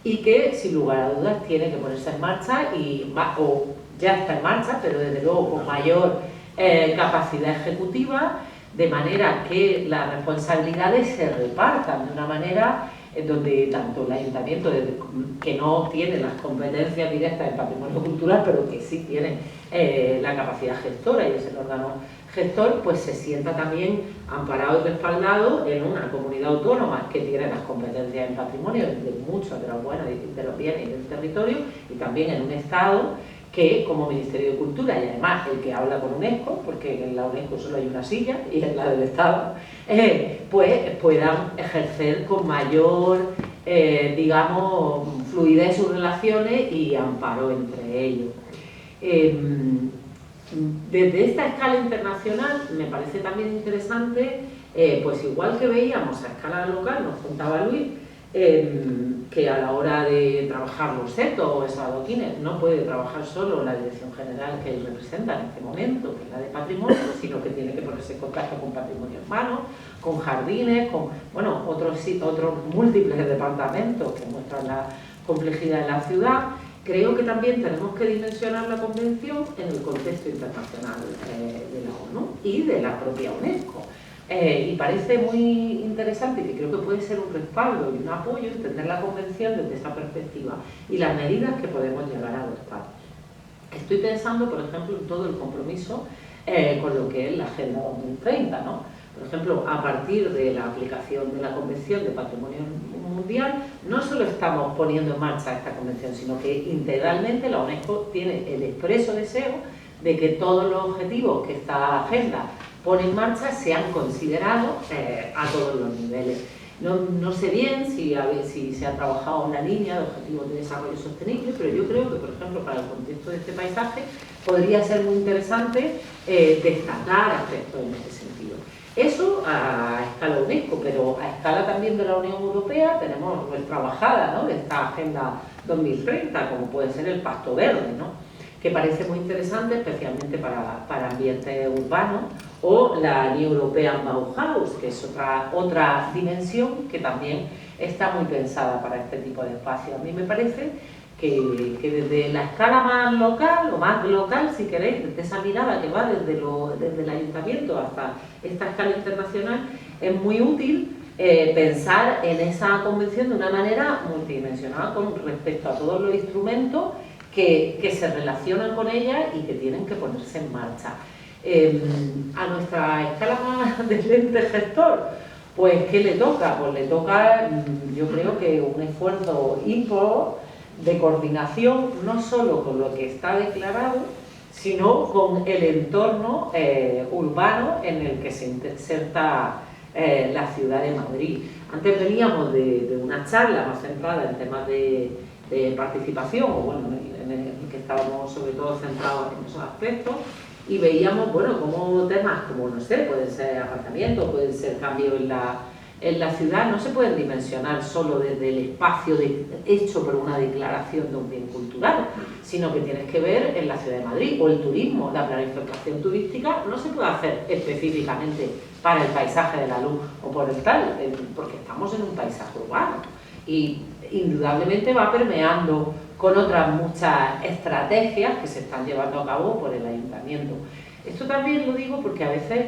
y que sin lugar a dudas tiene que ponerse en marcha o ya está en marcha, pero desde luego con mayor capacidad ejecutiva, de manera que las responsabilidades se repartan de una manera donde tanto el ayuntamiento, que no tiene las competencias directas en patrimonio cultural, pero que sí tiene la capacidad gestora y es el órgano gestor, pues se sienta también amparado y respaldado en una comunidad autónoma que tiene las competencias en patrimonio de muchos de los buenos de los bienes y del territorio, y también en un Estado que como Ministerio de Cultura, y además el que habla con UNESCO, porque en la UNESCO solo hay una silla y en la del Estado, pues puedan ejercer con mayor, digamos, fluidez sus relaciones y amparo entre ellos. Desde esta escala internacional me parece también interesante, pues igual que veíamos a escala local, nos contaba Luis, que a la hora de trabajar los setos o esos adoquines no puede trabajar solo la dirección general que él representa en este momento, que es la de patrimonio, sino que tiene que ponerse en contacto con patrimonio urbano, con jardines, con bueno, otros múltiples departamentos que muestran la complejidad de la ciudad. Creo que también tenemos que dimensionar la convención en el contexto internacional de la ONU y de la propia UNESCO. Y parece muy interesante, y que creo que puede ser un respaldo y un apoyo entender la convención desde esa perspectiva y las medidas que podemos llegar a adoptar. Estoy pensando, por ejemplo, en todo el compromiso con lo que es la Agenda 2030, ¿no? Por ejemplo, a partir de la aplicación de la Convención de Patrimonio Mundial, no solo estamos poniendo en marcha esta convención, sino que integralmente la UNESCO tiene el expreso deseo de que todos los objetivos que esta agenda pone en marcha sean considerados a todos los niveles. No sé bien si se ha trabajado en la línea de objetivos de desarrollo sostenible, pero yo creo que, por ejemplo, para el contexto de este paisaje, podría ser muy interesante destacar aspectos en este sentido. Eso a escala UNESCO, pero a escala también de la Unión Europea tenemos nuestra bajada, ¿no?, de esta Agenda 2030, como puede ser el Pacto Verde, ¿no?, que parece muy interesante, especialmente para ambientes urbanos, o la New European Bauhaus, que es otra dimensión que también está muy pensada para este tipo de espacios. A mí me parece que desde la escala más local, o más local si queréis, desde esa mirada que va desde el ayuntamiento hasta esta escala internacional, es muy útil pensar en esa convención de una manera multidimensional con respecto a todos los instrumentos que se relacionan con ella y que tienen que ponerse en marcha. A nuestra escala más del ente gestor, pues ¿qué le toca? Pues le toca, yo creo que un esfuerzo ímprobo de coordinación, no solo con lo que está declarado, sino con el entorno urbano en el que se inserta la ciudad de Madrid. Antes veníamos de una charla más centrada en temas de participación, o bueno, en el que estábamos sobre todo centrados en esos aspectos, y veíamos, bueno, como temas como, no sé, pueden ser apartamentos, pueden ser cambios en la ciudad, no se pueden dimensionar solo desde el espacio hecho por una declaración de un bien cultural, sino que tienes que ver en la ciudad de Madrid, o el turismo, la planificación turística no se puede hacer específicamente para el paisaje de la luz o por el tal, porque estamos en un paisaje urbano y indudablemente va permeando con otras muchas estrategias que se están llevando a cabo por el ayuntamiento. Esto también lo digo porque a veces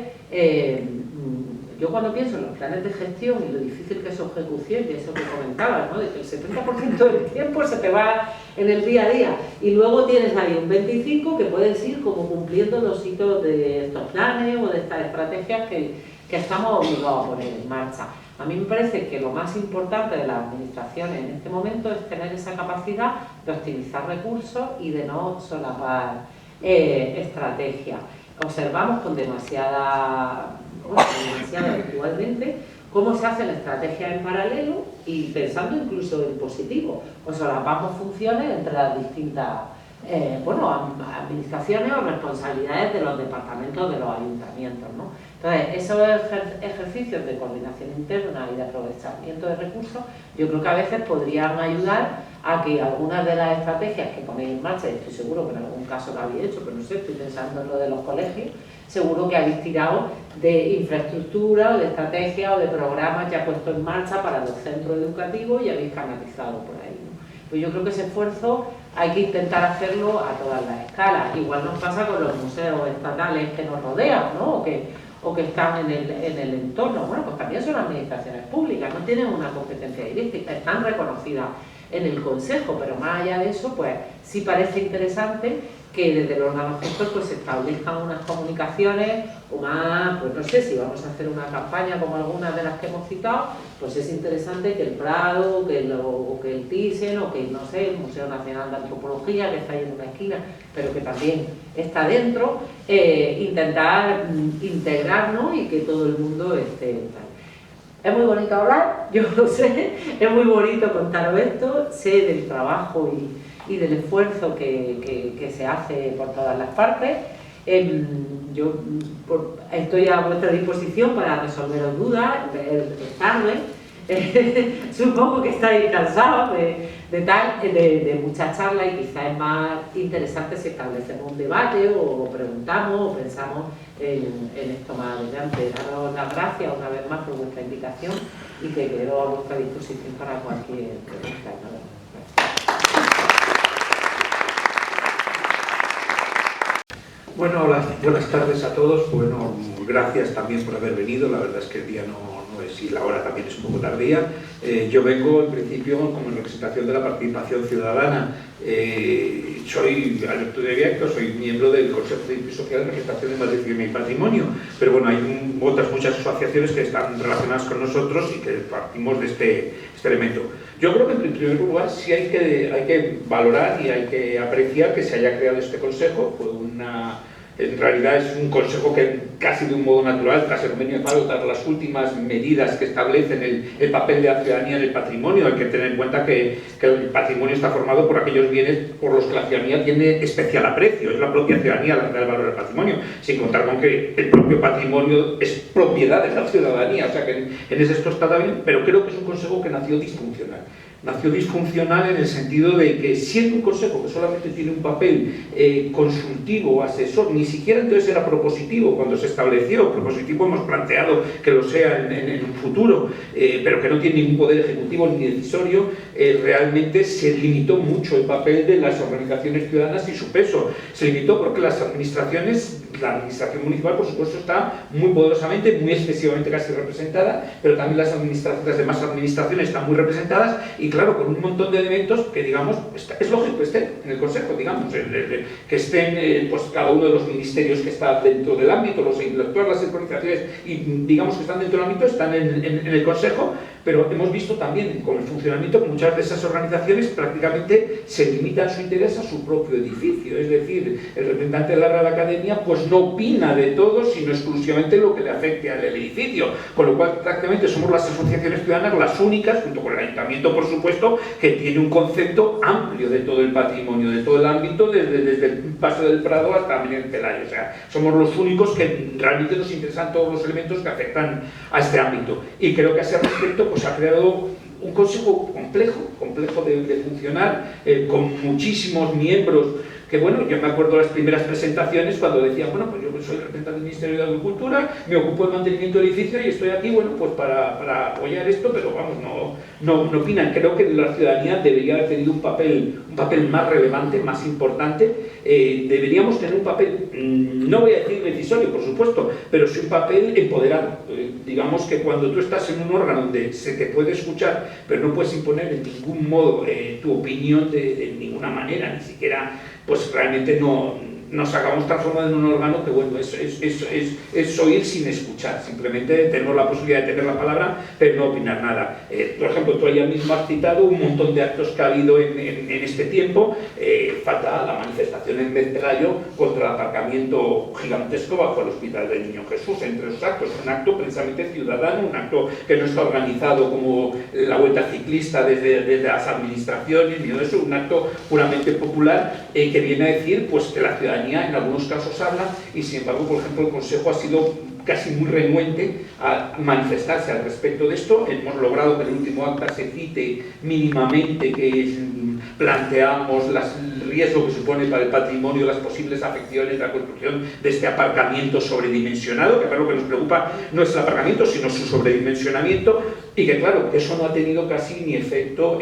yo cuando pienso en los planes de gestión y lo difícil que es su ejecución, y eso que comentabas, ¿no?, de que el 70% del tiempo se te va en el día a día y luego tienes ahí un 25% que puedes ir como cumpliendo los hitos de estos planes o de estas estrategias que estamos obligados a poner en marcha. A mí me parece que lo más importante de las administraciones en este momento es tener esa capacidad de optimizar recursos y de no solapar estrategias. Observamos con demasiada habitualmente cómo se hacen estrategias en paralelo y pensando incluso en positivo. O solapamos funciones entre las distintas administraciones o responsabilidades de los departamentos de los ayuntamientos, ¿no? Entonces, esos ejercicios de coordinación interna y de aprovechamiento de recursos, yo creo que a veces podrían ayudar a que algunas de las estrategias que ponéis en marcha, y estoy seguro que en algún caso lo habéis hecho, pero no sé, estoy pensando en lo de los colegios, seguro que habéis tirado de infraestructura o de estrategia o de programas ya puestos en marcha para los centros educativos y habéis canalizado por ahí, ¿no? Pues yo creo que ese esfuerzo hay que intentar hacerlo a todas las escalas. Igual nos pasa con los museos estatales que nos rodean, ¿no?, o que están en el entorno. Bueno, pues también son administraciones públicas, no tienen una competencia directa, están reconocidas en el Consejo, pero más allá de eso, pues sí parece interesante que desde el órgano gestor pues se establezcan unas comunicaciones o más, pues no sé, si vamos a hacer una campaña como algunas de las que hemos citado, pues es interesante que el Prado, que el Thyssen, o que, no sé, el Museo Nacional de Antropología, que está ahí en una esquina, pero que también está dentro, intentar integrarnos y que todo el mundo esté tal. Es muy bonito hablar, yo lo sé, es muy bonito contaros esto, sé del trabajo y del esfuerzo que se hace por todas las partes. Yo estoy a vuestra disposición para resolveros dudas, es tarde, supongo que estáis cansados de mucha charla, y quizá es más interesante si establecemos un debate o preguntamos o pensamos en esto más adelante. Daros las gracias una vez más por vuestra invitación y que quedo a vuestra disposición para cualquier pregunta. Bueno, buenas tardes a todos. Bueno, gracias también por haber venido. La verdad es que el día no es, y la hora también es un poco tardía. Yo vengo en principio como en representación de la participación ciudadana. Soy Alberto de Viacto, soy miembro del Consejo Cívico y Social de Representación de Madrid y Patrimonio, pero bueno, hay otras muchas asociaciones que están relacionadas con nosotros y que partimos de este elemento. Yo creo que en primer lugar sí hay que valorar y hay que apreciar que se haya creado este consejo. En realidad es un consejo que casi de un modo natural, tras el convenio de Faro, tras las últimas medidas que establecen el papel de la ciudadanía en el patrimonio. Hay que tener en cuenta que el patrimonio está formado por aquellos bienes por los que la ciudadanía tiene especial aprecio. Es la propia ciudadanía la que da el valor al patrimonio, sin contar con que el propio patrimonio es propiedad de la ciudadanía. O sea que en ese esto está bien, pero creo que es un consejo que nació disfuncional. Nació disfuncional en el sentido de que, siendo un consejo que solamente tiene un papel consultivo, asesor, ni siquiera entonces era propositivo cuando se estableció. Propositivo hemos planteado que lo sea en un futuro, pero que no tiene ningún poder ejecutivo ni decisorio. Realmente se limitó mucho el papel de las organizaciones ciudadanas y su peso. Se limitó porque las administraciones, la administración municipal, por supuesto, está muy poderosamente, muy excesivamente casi representada, pero también las demás administraciones están muy representadas, y claro, con un montón de elementos que, digamos, es lógico que estén en el Consejo, digamos, que estén pues cada uno de los ministerios que está dentro del ámbito, todas las organizaciones y digamos que están dentro del ámbito, están en el Consejo, pero hemos visto también con el funcionamiento que muchas de esas organizaciones prácticamente se limitan su interés a su propio edificio. Es decir, el representante de la Real Academia pues no opina de todo, sino exclusivamente lo que le afecte al edificio, con lo cual prácticamente somos las asociaciones ciudadanas las únicas, junto con el Ayuntamiento por supuesto, que tiene un concepto amplio de todo el patrimonio, de todo el ámbito, desde el Paseo del Prado hasta el Pelayo. O sea, somos los únicos que realmente nos interesan todos los elementos que afectan a este ámbito. Y creo que a ese respecto pues ha creado un consejo complejo de funcionar, con muchísimos miembros, que bueno, yo me acuerdo de las primeras presentaciones cuando decía, bueno, pues yo soy representante del Ministerio de Agricultura, me ocupo del mantenimiento del edificio y estoy aquí, bueno, pues para apoyar esto, pero vamos, no opinan. Creo que la ciudadanía debería haber tenido un papel más relevante, más importante. Deberíamos tener un papel, no voy a decir decisorio, por supuesto, pero sí un papel empoderado. Digamos que cuando tú estás en un órgano donde se te puede escuchar, pero no puedes imponer en ningún modo tu opinión de ninguna manera, ni siquiera, pues realmente nos acabamos transformando en un órgano que, bueno, es oír sin escuchar. Simplemente tenemos la posibilidad de tener la palabra, pero no opinar nada. Por ejemplo, tú ayer mismo has citado un montón de actos que ha habido en este tiempo. Falta la manifestación en Pelayo contra el aparcamiento gigantesco bajo el Hospital del Niño Jesús. Entre los actos, un acto precisamente ciudadano, un acto que no está organizado como la vuelta ciclista desde las administraciones, ni eso, un acto puramente popular que viene a decir pues que la ciudadanía en algunos casos habla, y sin embargo, por ejemplo, el Consejo ha sido casi muy renuente a manifestarse al respecto de esto. Hemos logrado que en el último acta se cite mínimamente que planteamos el riesgo que supone para el patrimonio las posibles afecciones de la construcción de este aparcamiento sobredimensionado, que claro, lo que nos preocupa no es el aparcamiento, sino su sobredimensionamiento, y que claro, eso no ha tenido casi ni efecto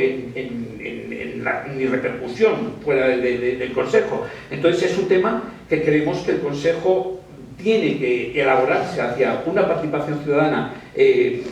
ni repercusión fuera del Consejo. Entonces es un tema que creemos que el Consejo tiene que elaborarse hacia una participación ciudadana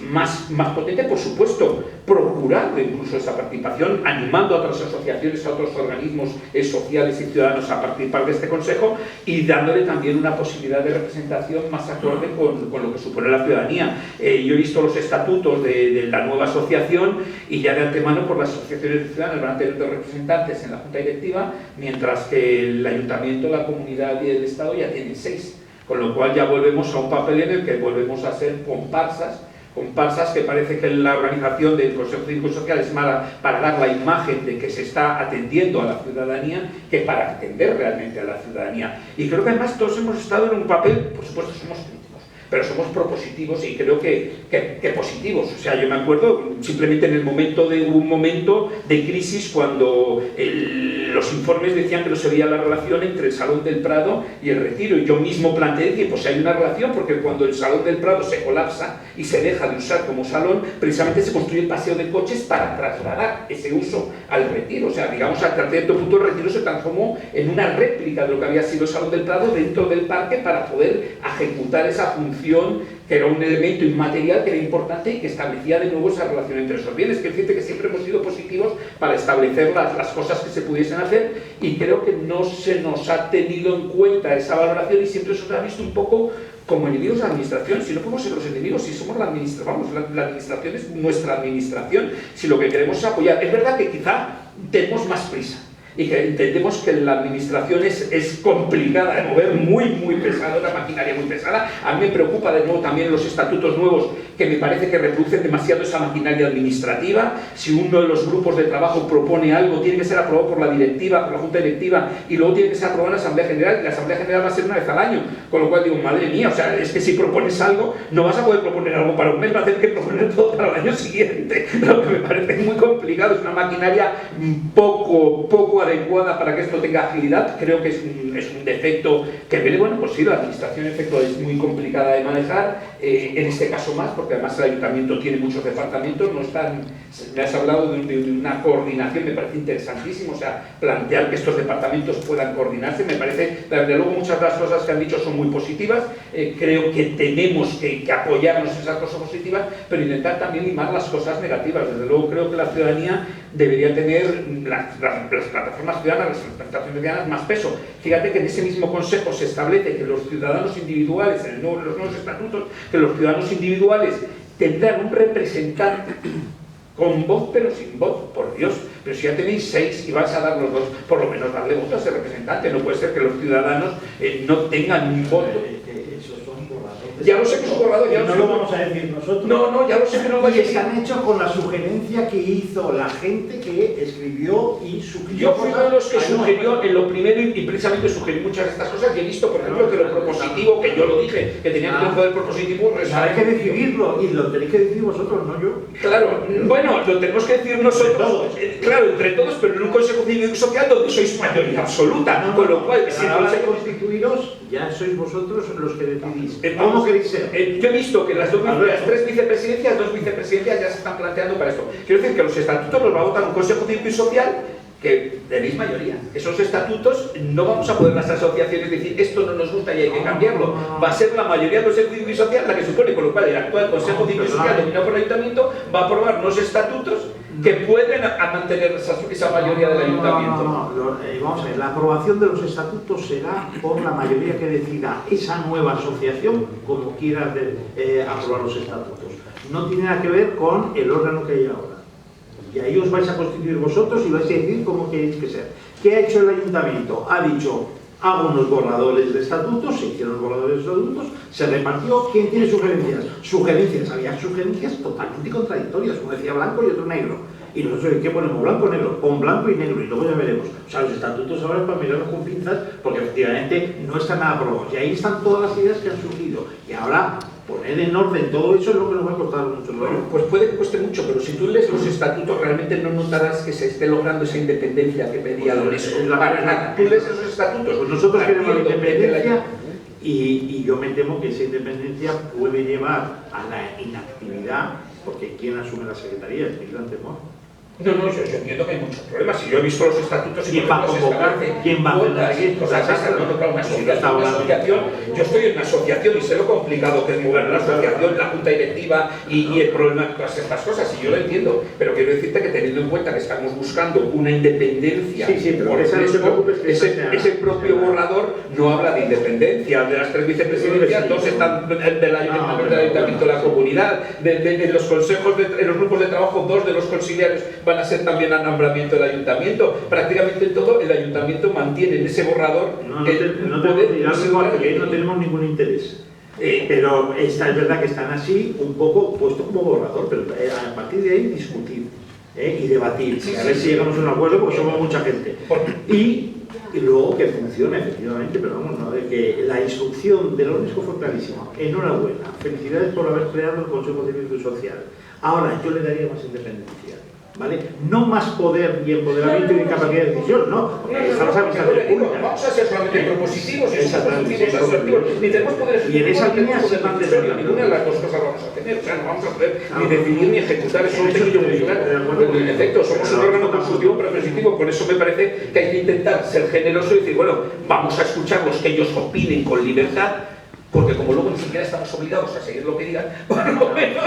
más potente, por supuesto, procurando incluso esa participación, animando a otras asociaciones, a otros organismos sociales y ciudadanos a participar de este Consejo, y dándole también una posibilidad de representación más acorde con lo que supone la ciudadanía. Yo he visto los estatutos de la nueva asociación, y ya de antemano por las asociaciones ciudadanas van a tener 2 representantes en la Junta Directiva, mientras que el Ayuntamiento, la Comunidad y el Estado ya tienen 6. Con lo cual ya volvemos a un papel en el que volvemos a ser comparsas que parece que la organización del Consejo Cívico y Social es mala para dar la imagen de que se está atendiendo a la ciudadanía, que para atender realmente a la ciudadanía. Y creo que además todos hemos estado en un papel, por supuesto somos críticos, pero somos propositivos y creo que positivos. O sea, yo me acuerdo simplemente hubo un momento de crisis cuando los informes decían que no se veía la relación entre el Salón del Prado y el Retiro, y yo mismo planteé que pues hay una relación, porque cuando el Salón del Prado se colapsa y se deja de usar como salón, precisamente se construye el paseo de coches para trasladar ese uso al Retiro. O sea, digamos, hasta cierto punto el Retiro se transformó en una réplica de lo que había sido el Salón del Prado dentro del parque para poder ejecutar esa función que era un elemento inmaterial que era importante y que establecía de nuevo esa relación entre esos bienes. Que fíjate que siempre hemos sido positivos para establecer las cosas que se pudiesen hacer, y creo que no se nos ha tenido en cuenta esa valoración y siempre se nos ha visto un poco como enemigos de la administración. Si no podemos ser los enemigos, si somos la administración, vamos, la administración es nuestra administración, si lo que queremos es apoyar. Es verdad que quizá tenemos más prisa y que entendemos que la administración es complicada de mover, muy pesada, una maquinaria muy pesada. A mí me preocupa de nuevo también los estatutos nuevos, que me parece que reproducen demasiado esa maquinaria administrativa. Si uno de los grupos de trabajo propone algo, tiene que ser aprobado por la directiva, por la junta directiva, y luego tiene que ser aprobado en la Asamblea General, y la Asamblea General va a ser una vez al año, con lo cual digo, madre mía, o sea, es que si propones algo, no vas a poder proponer algo para un mes, vas a tener que proponer todo para el año siguiente, lo que me parece muy complicado. Es una maquinaria poco adecuada para que esto tenga agilidad. Creo que es un defecto que viene, bueno, pues sí, la administración en efecto es muy complicada de manejar, en este caso más, porque además el ayuntamiento tiene muchos departamentos, no están, me has hablado de una coordinación, me parece interesantísimo, o sea, plantear que estos departamentos puedan coordinarse, me parece, desde luego muchas de las cosas que han dicho son muy positivas, creo que tenemos que apoyarnos en esas cosas positivas, pero intentar también limar las cosas negativas. Desde luego creo que la ciudadanía debería tener las plataformas ciudadanas, las representaciones ciudadanas, más peso. Fíjate que en ese mismo consejo se establece que los ciudadanos individuales, en los nuevos estatutos, que los ciudadanos individuales tendrán un representante con voz pero sin voz. Por Dios, pero si ya tenéis 6 y vais a dar los 2, por lo menos darle voto a ese representante. No puede ser que los ciudadanos no tengan un voto. Ya lo sé que es un borrador, ya no lo vamos a decir nosotros. No, ya lo sé que no lo vaya a decir. Están hechos con la sugerencia que hizo la gente que escribió y sugirió. Yo fui uno de los que sugirió en lo primero, y precisamente sugerí muchas de estas cosas, y he visto, por ejemplo, que lo propositivo, que yo lo dije, que tenía que tener un poder propositivo. Hay que decidirlo, y lo tenéis que decir vosotros, no yo. Claro, bueno, lo tenemos que decir nosotros, claro, entre todos, pero en un Consejo Cívico y Social donde sois mayoría absoluta, con lo cual, si a la hora de constituiros, ya sois vosotros los que decidís. ¿Cómo queréis ser? Yo he visto que las 3 vicepresidencias, 2 vicepresidencias ya se están planteando para esto. Quiero decir que los estatutos los va a votar un Consejo Cívico y Social que tenéis mayoría. Esos estatutos no vamos a poder las asociaciones decir esto no nos gusta y hay que cambiarlo. Va a ser la mayoría del Consejo Cívico y Social la que supone, con lo cual el actual Consejo Cívico y Social dominado por el Ayuntamiento va a aprobar unos estatutos que pueden mantener esa mayoría del Ayuntamiento. Vamos a ver, la aprobación de los estatutos será por la mayoría que decida esa nueva asociación como quiera aprobar los estatutos. No tiene nada que ver con el órgano que hay ahora. Y ahí os vais a constituir vosotros y vais a decidir cómo queréis que sea. ¿Qué ha hecho el Ayuntamiento? Ha dicho, hago unos borradores de estatutos, se hicieron los borradores de estatutos, se repartió. ¿Quién tiene sugerencias? Sugerencias, había sugerencias totalmente contradictorias, como decía blanco y otro negro. Y nosotros, ¿qué ponemos? Blanco o negro, pon blanco y negro, y luego ya veremos. O sea, los estatutos ahora es para mirarlos con pinzas, porque efectivamente no están nada aprobados. Y ahí están todas las ideas que han surgido. Y ahora, poner en orden todo eso es lo que nos va a costar mucho. Bueno, pues puede que cueste mucho, pero si tú lees los estatutos realmente no notarás que se esté logrando esa independencia que pedía la UNESCO. Para nada. Tú lees esos estatutos. Pues nosotros queremos la independencia y yo me temo que esa independencia puede llevar a la inactividad, porque ¿quién asume la secretaría? Es mi gran temor. No, yo entiendo que hay muchos problemas. Si yo he visto los estatutos y ¿quién va a convocar? ¿Quién va a hacer una asociación? Yo estoy en una asociación y sé lo complicado que es mover la asociación, la junta directiva y el problema de todas estas cosas, y yo lo entiendo, pero quiero decirte que teniendo en cuenta que estamos buscando una independencia, por eso no te preocupes que ese propio borrador no habla de independencia. De las 3 vicepresidencias, 2 están del Ayuntamiento de la Comunidad, de los consejos, en los grupos de trabajo, 2 de los conciliarios van a ser también a nombramiento del Ayuntamiento. Prácticamente todo el Ayuntamiento mantiene en ese borrador no tenemos ningún interés. Pero es verdad que están así, un poco puesto como borrador, pero a partir de ahí discutir y debatir, a ver si llegamos a un acuerdo, porque somos mucha gente. Y y luego que funcione efectivamente, pero vamos, ¿no? De que la instrucción de la UNESCO fue clarísima. Enhorabuena, felicidades por haber creado el Consejo Cívico y Social. Ahora, yo le daría más independencia, ¿vale? No más poder y empoderamiento y capacidad de decisión, no, porque estamos a mitad de pública. Vamos a ser solamente propositivos y asertivos, ni tenemos poder y en esa línea se mantiene ninguna de las dos cosas vamos a tener, o sea, no vamos a poder ni definir ni ejecutar eso técnico en efecto, somos un órgano consultivo prepositivo, por eso me parece que hay que intentar ser generoso y decir, bueno, vamos a escucharlos, que ellos opinen con libertad, porque como luego ni siquiera estamos obligados a seguir lo que digan, por lo menos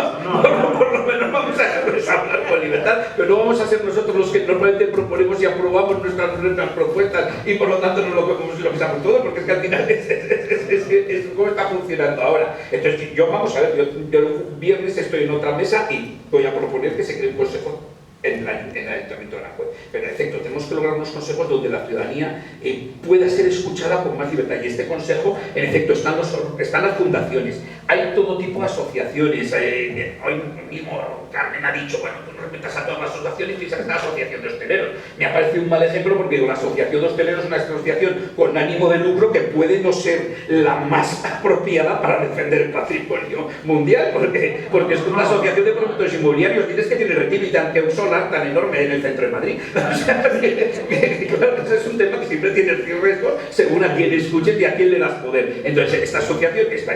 vamos a dejarles hablar con libertad, pero no vamos a ser nosotros los que normalmente proponemos y aprobamos nuestras propuestas y por lo tanto no lo vemos y lo pensamos todo, porque es que al final es cómo está funcionando ahora. Entonces yo, vamos a ver, yo el viernes estoy en otra mesa y voy a proponer que se cree un consejo en el Ayuntamiento de Aranjuez. Pero en efecto, tenemos que lograr unos consejos donde la ciudadanía pueda ser escuchada con más libertad. Y este consejo, en efecto, están las fundaciones. Hay todo tipo de asociaciones. Hoy mismo Carmen ha dicho, bueno, tú no respetas a todas las asociaciones, piensas que está la Asociación de Hosteleros. Me ha parecido un mal ejemplo porque digo, la Asociación de Hosteleros es una asociación con ánimo de lucro que puede no ser la más apropiada para defender el patrimonio mundial, porque es una asociación de promotores inmobiliarios. Dices que tiene retiro y tan solar tan enorme en el centro de Madrid. O sea, claro, ese es un tema que siempre tiene el riesgo según a quién escuches y a quién le das poder. Entonces, esta asociación, esto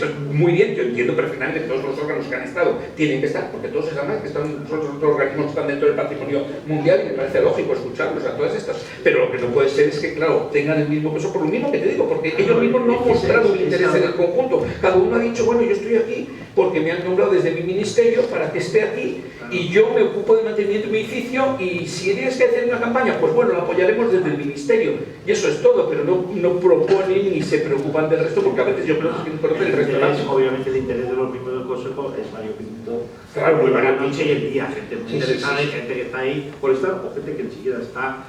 es muy bien, yo entiendo perfectamente que todos los órganos que han estado tienen que estar, porque todos se llaman que son los organismos que están dentro del patrimonio mundial y me parece lógico escucharlos a todas estas. Pero lo que no puede ser es que, claro, tengan el mismo peso por lo mismo que te digo, porque ellos mismos no han mostrado un interés en el conjunto. Cada uno ha dicho, bueno, yo estoy aquí porque me han nombrado desde mi ministerio para que esté aquí y yo me ocupo de mantenimiento de mi edificio y si tienes que hacer una campaña, pues bueno, la apoyaremos desde el ministerio y eso es todo, pero no proponen ni se preocupan del resto porque a veces yo creo que tienen que conocer el resto de la... Obviamente el interés de los miembros del Consejo es variopinto. Claro, muy buena noche y el día, gente muy interesada y gente que está ahí por estar o gente que ni siquiera está,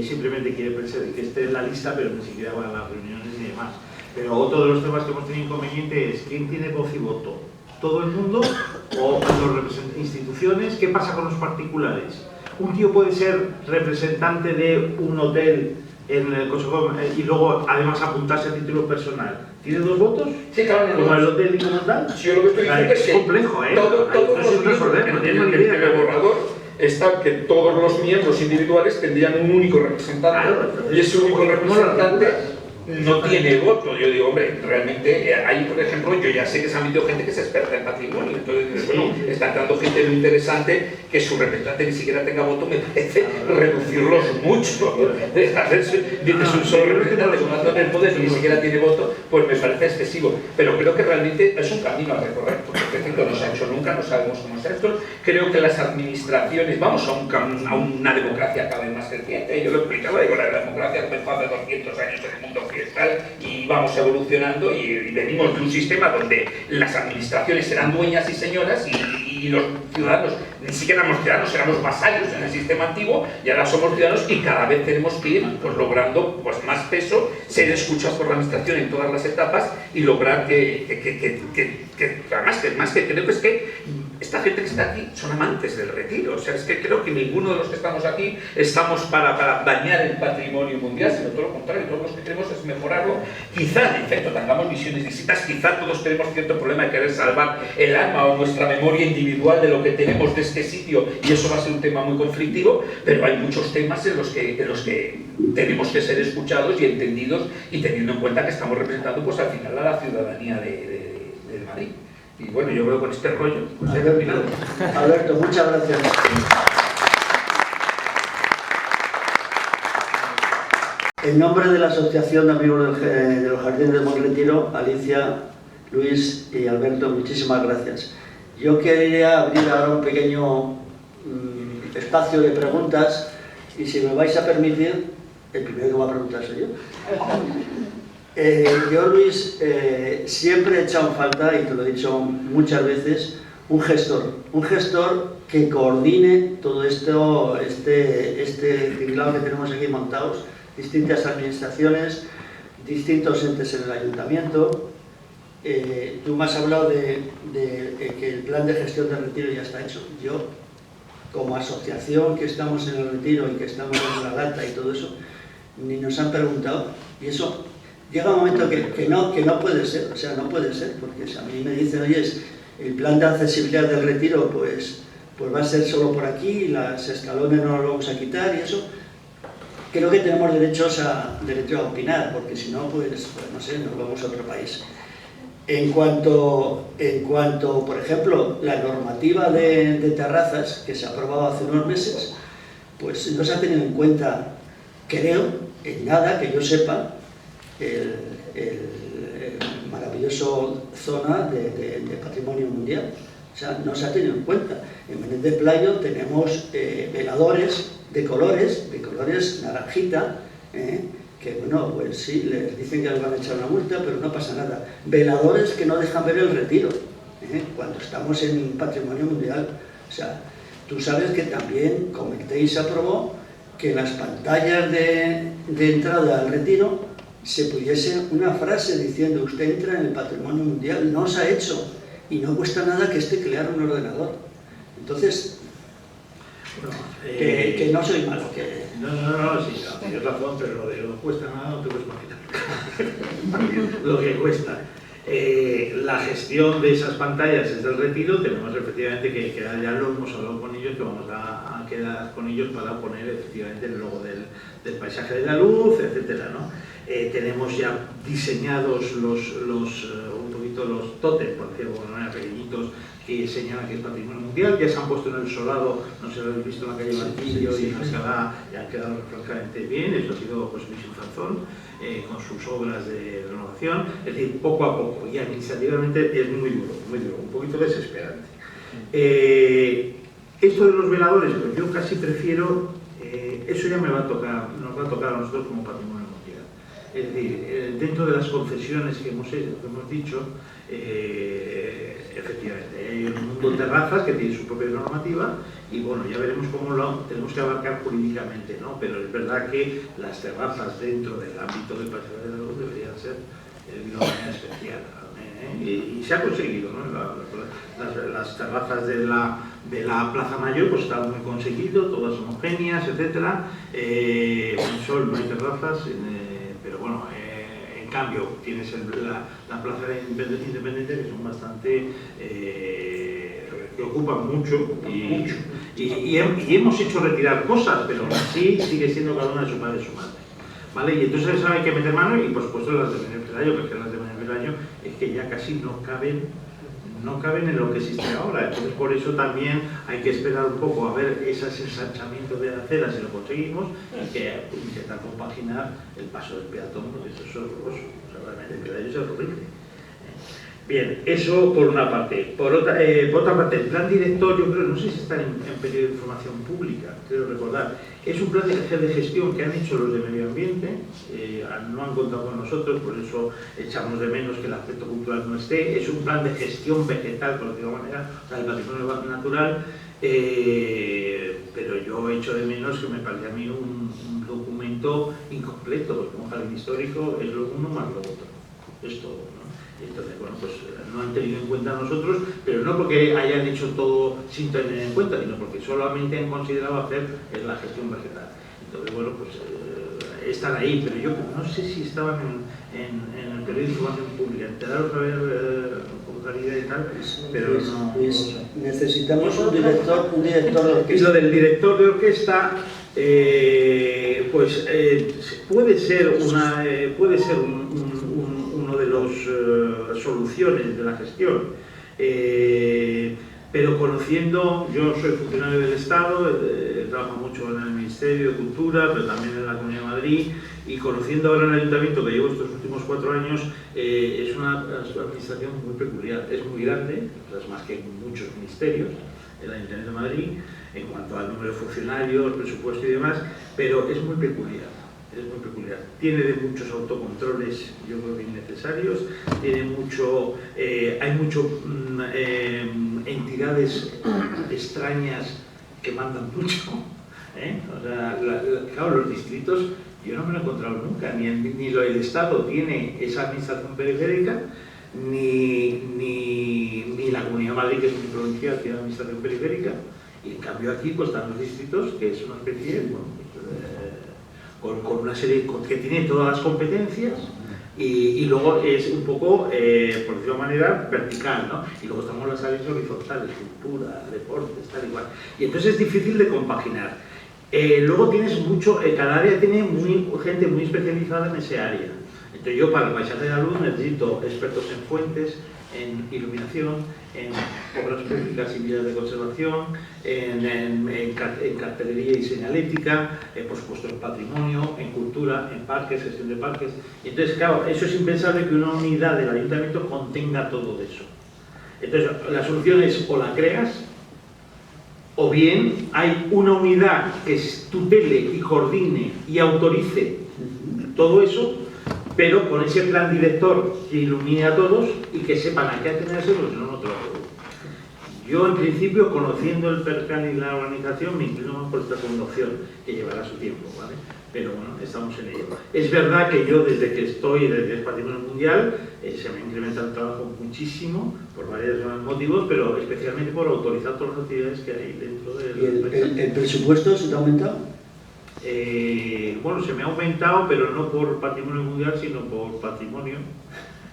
simplemente quiere que esté en la lista pero ni siquiera va a las reuniones ni demás. Pero otro de los temas que hemos tenido inconveniente es quién tiene voz y voto. ¿Todo el mundo o las instituciones? ¿Qué pasa con los particulares? Un tío puede ser representante de un hotel en el Consejo y luego además apuntarse a título personal. ¿Tiene 2 votos? Sí, claro, ¿Como el hotel y como tal? Sí, yo lo que estoy diciendo es que complejo, ¿eh? Todos los miembros, en el borrador está que todos los miembros individuales tendrían un único representante y ese único representante no tiene voto. Yo digo, hombre, realmente ahí, por ejemplo, yo ya sé que se ha metido gente que es experta en patrimonio, entonces, bueno, está entrando gente muy interesante, que su representante ni siquiera tenga voto, me parece reducirlos mucho. Dices un solo representante con más en el poder y ni siquiera tiene voto, pues me parece excesivo. Pero creo que realmente es un camino a recorrer, porque esto no se ha hecho nunca, no sabemos cómo es esto. Creo que las administraciones, vamos a una democracia cada vez más creciente. Yo lo he explicado, digo, la democracia empezó hace 200 años en el mundo occidental y vamos evolucionando y venimos de un sistema donde las administraciones eran dueñas y señoras y los ciudadanos, ni siquiera éramos ciudadanos, éramos vasallos en el sistema antiguo y ahora somos ciudadanos y cada vez tenemos que ir pues, logrando pues, más peso, ser escuchados por la administración en todas las etapas y lograr además que creo que es que esta gente que está aquí son amantes del retiro, o sea, es que creo que ninguno de los que estamos aquí estamos para dañar el patrimonio mundial, sino todo lo contrario, todos los que queremos es mejorarlo. Quizá, en efecto, tengamos visiones distintas, quizá todos tenemos cierto problema de querer salvar el alma o nuestra memoria individual de lo que tenemos de este sitio y eso va a ser un tema muy conflictivo, pero hay muchos temas en los que tenemos que ser escuchados y entendidos y teniendo en cuenta que estamos representando pues al final a la ciudadanía de Madrid. Y bueno, yo creo que con este rollo pues he terminado. Alberto, muchas gracias. En nombre de la Asociación de Amigos de los Jardines del Buen Retiro, Alicia, Luis y Alberto, muchísimas gracias. Yo quería abrir ahora un pequeño espacio de preguntas y si me vais a permitir, el primero que va a preguntar soy yo. Yo, Luis, siempre he echado en falta, y te lo he dicho muchas veces, un gestor que coordine todo esto, este tinglado que tenemos aquí montados, distintas administraciones, distintos entes en el ayuntamiento. Tú me has hablado de que el plan de gestión del retiro ya está hecho. Yo, como asociación que estamos en el retiro y que estamos en la data y todo eso, ni nos han preguntado, y eso llega un momento que no puede ser, o sea, no puede ser, porque si a mí me dicen, oye, el plan de accesibilidad del Retiro, pues va a ser solo por aquí, los escalones no los vamos a quitar y eso, creo que tenemos derecho a opinar, porque si no, pues no sé, nos vamos a otro país. En cuanto, por ejemplo, la normativa de terrazas, que se ha aprobado hace unos meses, pues no se ha tenido en cuenta, creo, en nada, que yo sepa, el maravilloso zona de patrimonio mundial. O sea, no se ha tenido en cuenta. En Menéndez de Pelayo tenemos veladores de colores naranjita, que bueno, pues sí, les dicen que les van a echar una multa, pero no pasa nada. Veladores que no dejan ver el Retiro, cuando estamos en patrimonio mundial. O sea, tú sabes que también Comectei se aprobó que las pantallas de entrada al Retiro se pudiese una frase diciendo usted entra en el patrimonio mundial. No se ha hecho y no cuesta nada que esté crear un ordenador. Entonces, bueno, que no soy malo. No, sí, tienes razón, pero lo de no cuesta nada no te puedes imaginar. Lo que cuesta. La gestión de esas pantallas es del Retiro, tenemos efectivamente que quedar, ya lo hemos hablado con ellos, que vamos a quedar con ellos para poner efectivamente el logo del paisaje de la luz, etcétera, ¿no? Tenemos ya diseñados un poquito los tótems, por decirlo de alguna manera, pequeñitos, que señalan que es patrimonio mundial, ya se han puesto en el solado, no sé si lo habéis visto en la calle Martillo, y en la Escalá ya han quedado francamente bien. Eso ha sido pues Luis Infanzón, con sus obras de renovación, es decir, poco a poco, y administrativamente es muy duro, un poquito desesperante. Esto de los veladores, pues yo casi prefiero, eso ya nos va a tocar a nosotros como patrimonio mundial. Es decir, dentro de las concesiones que hemos dicho, efectivamente, hay un mundo de terrazas que tiene su propia normativa y bueno, ya veremos cómo lo tenemos que abarcar jurídicamente, ¿no? Pero es verdad que las terrazas dentro del ámbito del paisaje de la luz deberían ser de una manera especial, y se ha conseguido, ¿no? Las terrazas de la Plaza Mayor pues están muy conseguido, todas homogéneas, etcétera. En Sol no hay terrazas, pero bueno, en cambio tienes la Plaza Independiente, que son bastante, que ocupan mucho y hemos hecho retirar cosas, pero aún así sigue siendo cada una de su padre y su madre, ¿vale? Y entonces hay que meter mano, y por supuesto las de Menéndez Pelayo, porque las de Menéndez Pelayo es que ya casi no caben en lo que existe ahora. Entonces por eso también hay que esperar un poco a ver ese ensanchamiento de aceras, si lo conseguimos, y que intentar compaginar el paso del peatón, porque eso es horroroso. O sea, realmente el Pelayo es horrible. Bien, eso por una parte. Por otra parte, el plan director, yo creo, no sé si está en periodo de información pública, creo recordar, es un plan de gestión que han hecho los de medio ambiente, no han contado con nosotros, por eso echamos de menos que el aspecto cultural no esté. Es un plan de gestión vegetal, por decirlo de alguna manera, o sea, el patrimonio natural, pero yo echo de menos que me parece a mí un documento incompleto, porque un jardín histórico es lo uno más lo otro, es todo, ¿no? Entonces, bueno, pues no han tenido en cuenta a nosotros, pero no porque hayan hecho todo sin tener en cuenta, sino porque solamente han considerado hacer la gestión vegetal. Entonces, bueno, pues están ahí, pero yo no sé si estaban en el periodo de información pública. Enteraros a ver con claridad y tal, pero no. Necesitamos un director de orquesta. Y lo del director de orquesta, pues puede ser uno de las soluciones de la gestión, pero conociendo, yo soy funcionario del Estado, trabajo mucho en el Ministerio de Cultura, pero también en la Comunidad de Madrid, y conociendo ahora el Ayuntamiento que llevo estos últimos 4 años, es una administración muy peculiar, es muy grande, es más que muchos ministerios, el Ayuntamiento de Madrid, en cuanto al número de funcionarios, presupuesto y demás, pero es muy peculiar. Es muy peculiar. Tiene de muchos autocontroles, yo creo que innecesarios, hay muchas entidades extrañas que mandan mucho. O sea, claro, los distritos, yo no me lo he encontrado nunca, ni lo del Estado tiene esa administración periférica, ni la Comunidad de Madrid, que es muy provincial, tiene administración periférica, y en cambio aquí pues están los distritos, que es una especie, bueno, con una serie que tiene todas las competencias. Y luego es un poco, por decirlo de manera, vertical, ¿no? Y luego estamos las áreas horizontales, cultura, deportes, tal y cual. Y entonces es difícil de compaginar. Luego tienes mucho, cada área tiene gente muy especializada en ese área. Entonces yo para el paisaje de la luz necesito expertos en fuentes, en iluminación, en obras públicas y vías de conservación, en cartelería y señalética, por supuesto en patrimonio, en cultura, en parques, gestión de parques. Y entonces, claro, eso es impensable que una unidad del ayuntamiento contenga todo eso. Entonces, la solución es o la creas, o bien hay una unidad que tutele y coordine y autorice todo eso, pero con ese plan director que ilumine a todos y que sepan a qué atenerse, pues no te lo hago. Yo, en principio, conociendo el percal y la organización, me inclino más por esta segunda opción, que llevará su tiempo, ¿vale? Pero bueno, estamos en ello. Es verdad que yo, desde que estoy, desde que es Patrimonio Mundial, se me incrementa el trabajo muchísimo, por varios motivos, pero especialmente por autorizar todas las actividades que hay dentro del... ¿Y el presupuesto se te ha aumentado? Bueno, se me ha aumentado, pero no por Patrimonio Mundial, sino por patrimonio.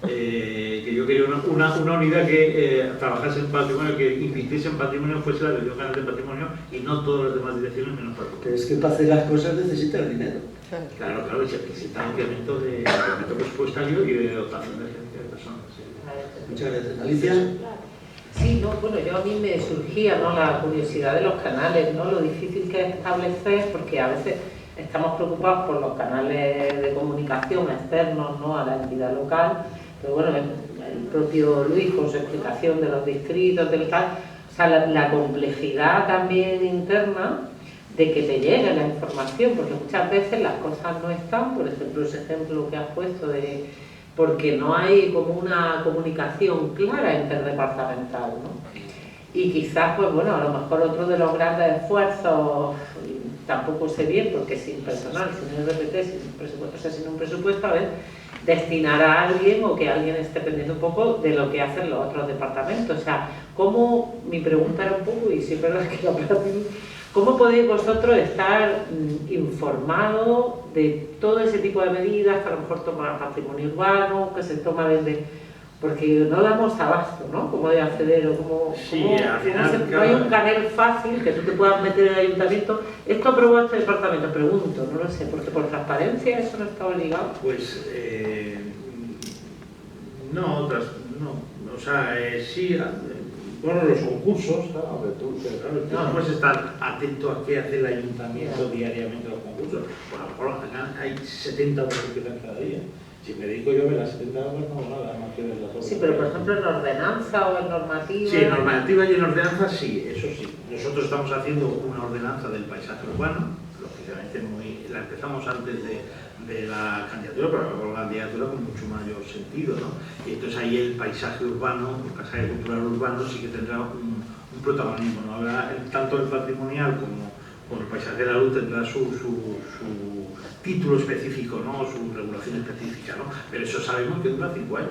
Que yo quería una unidad que trabajase en patrimonio, que invirtiese en patrimonio, fuese la Dirección General de Patrimonio y no todas las demás direcciones menos patrimonio. Pero es que para hacer las cosas necesita el dinero. Claro, se necesita un incremento presupuestario y de dotación de agencia de personas. Sí. Muchas gracias. Alicia. Sí, no, bueno, yo a mí me surgía, ¿no?, la curiosidad de los canales, ¿no?, lo difícil que es establecer, porque a veces estamos preocupados por los canales de comunicación externos, ¿no?, a la entidad local, pero bueno, el propio Luis con su explicación de los distritos, del tal, o sea, la complejidad también interna de que te llegue la información, porque muchas veces las cosas no están, por ejemplo, ese ejemplo que has puesto de... porque no hay como una comunicación clara interdepartamental, ¿no? Y quizás, pues bueno, a lo mejor otro de los grandes esfuerzos, tampoco sé bien, porque sin personal, sin RPT, sin presupuesto, o sea, sin un presupuesto, a ver, destinar a alguien o que alguien esté pendiente un poco de lo que hacen los otros departamentos. O sea, ¿cómo, mi pregunta era un poco, y siempre lo que lo planteo, ¿cómo podéis vosotros estar informados de todo ese tipo de medidas que a lo mejor toma el patrimonio urbano, que se toma desde... Porque no damos abasto, ¿no? ¿Cómo de acceder o cómo... Sí, al final... No hay un canal fácil que tú te puedas meter en el ayuntamiento. ¿Esto aprobó este departamento? Pregunto, no lo sé, porque por transparencia eso no está obligado. Pues... no, o sea, sí... Bueno, los concursos, claro, tú no puedes estar atento a qué hace el ayuntamiento diariamente los concursos. Bueno, a lo mejor acá hay 70 obras que empiezan cada día. Si me dedico yo a ver las 70 obras, no hago nada más que ver las obras. Sí, pero por ejemplo en ordenanza o en normativa... Sí, en normativa y en ordenanza sí, eso sí. Nosotros estamos haciendo una ordenanza del paisaje urbano, lógicamente la empezamos antes de la candidatura, pero la candidatura con mucho mayor sentido, ¿no? Y entonces ahí el paisaje urbano, el paisaje cultural urbano sí que tendrá un protagonismo, ¿no? Habrá tanto el patrimonial como el paisaje de la luz tendrá su título específico, ¿no? Su regulación específica, ¿no? Pero eso sabemos que dura 5 años.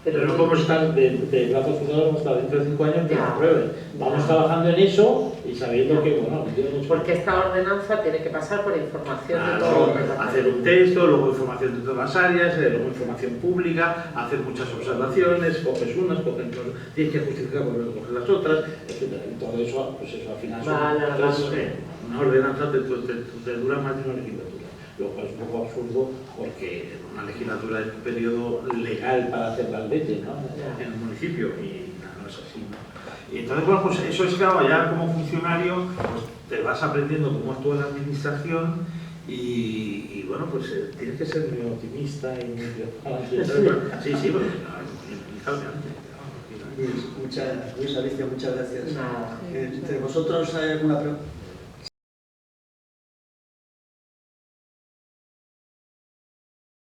Pero no podemos estar de brazos cruzados hasta dentro de 5 años que lo aprueben. Vamos trabajando en eso y sabiendo que, bueno... Porque esta ordenanza tiene que pasar por información de todo. todo. Hacer un texto, luego información de todas las áreas, luego información pública, hacer muchas observaciones, coges unas, tienes que justificar por luego coges las otras, etc. Y todo eso, pues eso al final una ordenanza te dura más de una legislatura. Luego es un poco absurdo porque una legislatura es un periodo legal para hacer las leyes, ¿no? En el municipio y no es así, ¿no? Y entonces, bueno, pues eso es claro, ya como funcionario pues te vas aprendiendo cómo actúa la administración y bueno, pues tienes que ser muy optimista y muy... Sí, porque Muchas gracias, Alicia, muchas gracias. ¿Entre vosotros hay alguna pregunta?